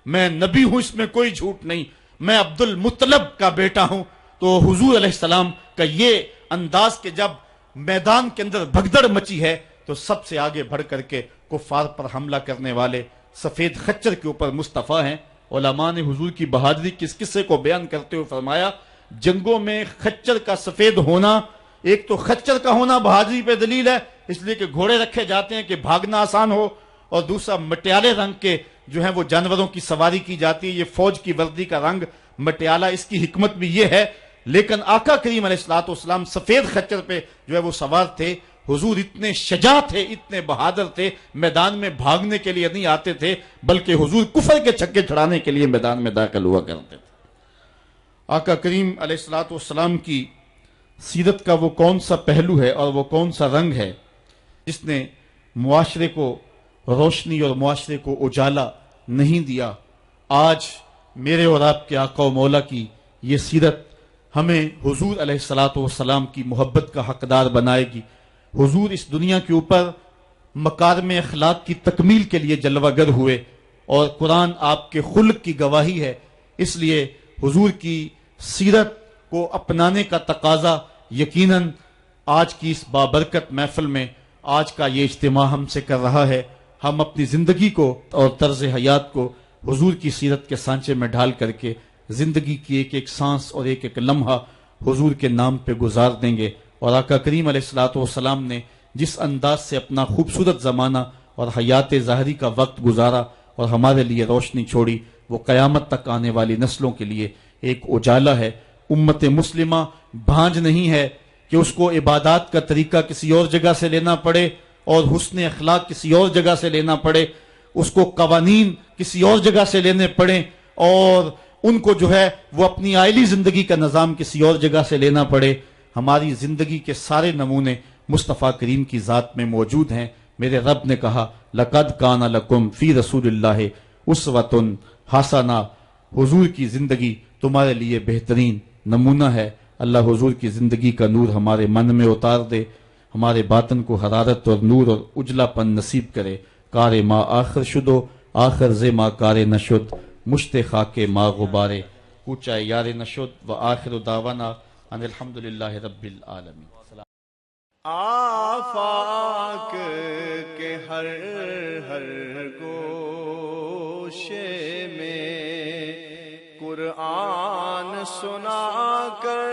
میں نبی ہوں اس میں کوئی جھوٹ نہیں، میں عبد المطلب کا بیٹا ہوں۔ تو حضور علیہ السلام کا یہ انداز کہ جب میدان کے اندر بھگدڑ مچی ہے تو سب سے آگے بڑھ کر کے کفار پر حملہ کرنے والے سفید خچر کے اوپر مصطفیٰ ہیں۔ علماء نے حضور کی بہادری کس قصے کو بیان کرتے ہوئے فرمایا جنگوں میں خچر کا سفید ہونا، ایک تو خچر کا ہونا بہادری پہ دلیل ہے، اس لیے کہ گھوڑے رکھے جاتے ہیں کہ بھاگنا آسان ہو، اور دوسرا مٹیالے رنگ کے جو ہیں وہ جانوروں کی سواری کی جاتی ہے، یہ فوج کی وردی کا رنگ مٹیالہ، اس کی حکمت بھی یہ ہے۔ لیکن آقا کریم علیہ الصلوۃ والسلام سفید خچر پہ جو ہے وہ سوار تھے۔ حضور اتنے شجاع تھے، اتنے بہادر تھے، میدان میں بھاگنے کے لیے نہیں آتے تھے بلکہ حضور کفر کے چھکے چھڑانے کے لیے میدان میں داخل ہوا کرتے تھے۔ آقا کریم علیہ الصلوۃ والسلام کی سیرت کا وہ کون سا پہلو ہے اور وہ کون سا رنگ ہے جس نے معاشرے کو روشنی اور معاشرے کو اجالا نہیں دیا؟ آج میرے اور آپ کے آقا و مولا کی یہ سیرت ہمیں حضور علیہ الصلوۃ والسلام کی محبت کا حقدار بنائے گی۔ حضور اس دنیا کے اوپر مکارم اخلاق کی تکمیل کے لیے جلوہ گر ہوئے، اور قرآن آپ کے خلق کی گواہی ہے، اس لیے حضور کی سیرت کو اپنانے کا تقاضا یقیناً آج کی اس بابرکت محفل میں آج کا یہ اجتماع ہم سے کر رہا ہے۔ ہم اپنی زندگی کو اور طرز حیات کو حضور کی سیرت کے سانچے میں ڈھال کر کے زندگی کی ایک ایک سانس اور ایک ایک لمحہ حضور کے نام پہ گزار دیں گے۔ اور آقا کریم علیہ الصلوۃ والسلام نے جس انداز سے اپنا خوبصورت زمانہ اور حیات ظاہری کا وقت گزارا اور ہمارے لیے روشنی چھوڑی، وہ قیامت تک آنے والی نسلوں کے لیے ایک اجالا ہے۔ امت مسلمہ بھانج نہیں ہے کہ اس کو عبادات کا طریقہ کسی اور جگہ سے لینا پڑے اور حسن اخلاق کسی اور جگہ سے لینا پڑے، اس کو قوانین کسی اور جگہ سے لینے پڑیں، اور ان کو جو ہے وہ اپنی عائلی زندگی کا نظام کسی اور جگہ سے لینا پڑے۔ ہماری زندگی کے سارے نمونے مصطفیٰ کریم کی ذات میں موجود ہیں۔ میرے رب نے کہا لَقَدْ كَانَ لَكُمْ فِي رَسُولِ اللَّهِ أُسْوَةٌ حَسَنَةٌ، حضور کی زندگی تمہارے لیے بہترین نمونہ ہے۔ اللہ حضور کی زندگی کا نور ہمارے من میں اتار دے، ہمارے باطن کو حرارت اور نور اور اجلا پن نصیب کرے۔ کار ما آخر شدو آخر ز ما کار نشد، مشت خاک ما غبارے کوچہ یار نشد، و آخر دعوانا ان الحمدللہ رب العالمین۔ آفاق کے ہر ہر گوشے میں قرآن سنا کر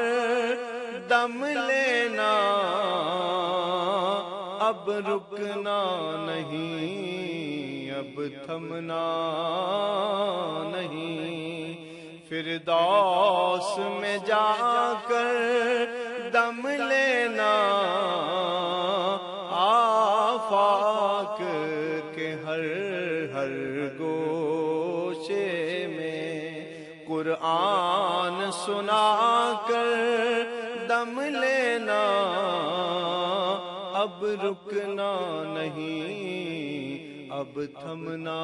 دم لینا، اب رکنا نہیں، اب تھمنا نہیں، فردوس میں جا کر دم لینا، آفاق کے ہر ہر گوشے میں قرآن سنا کر دم لینا، اب رکنا نہیں، اب تھمنا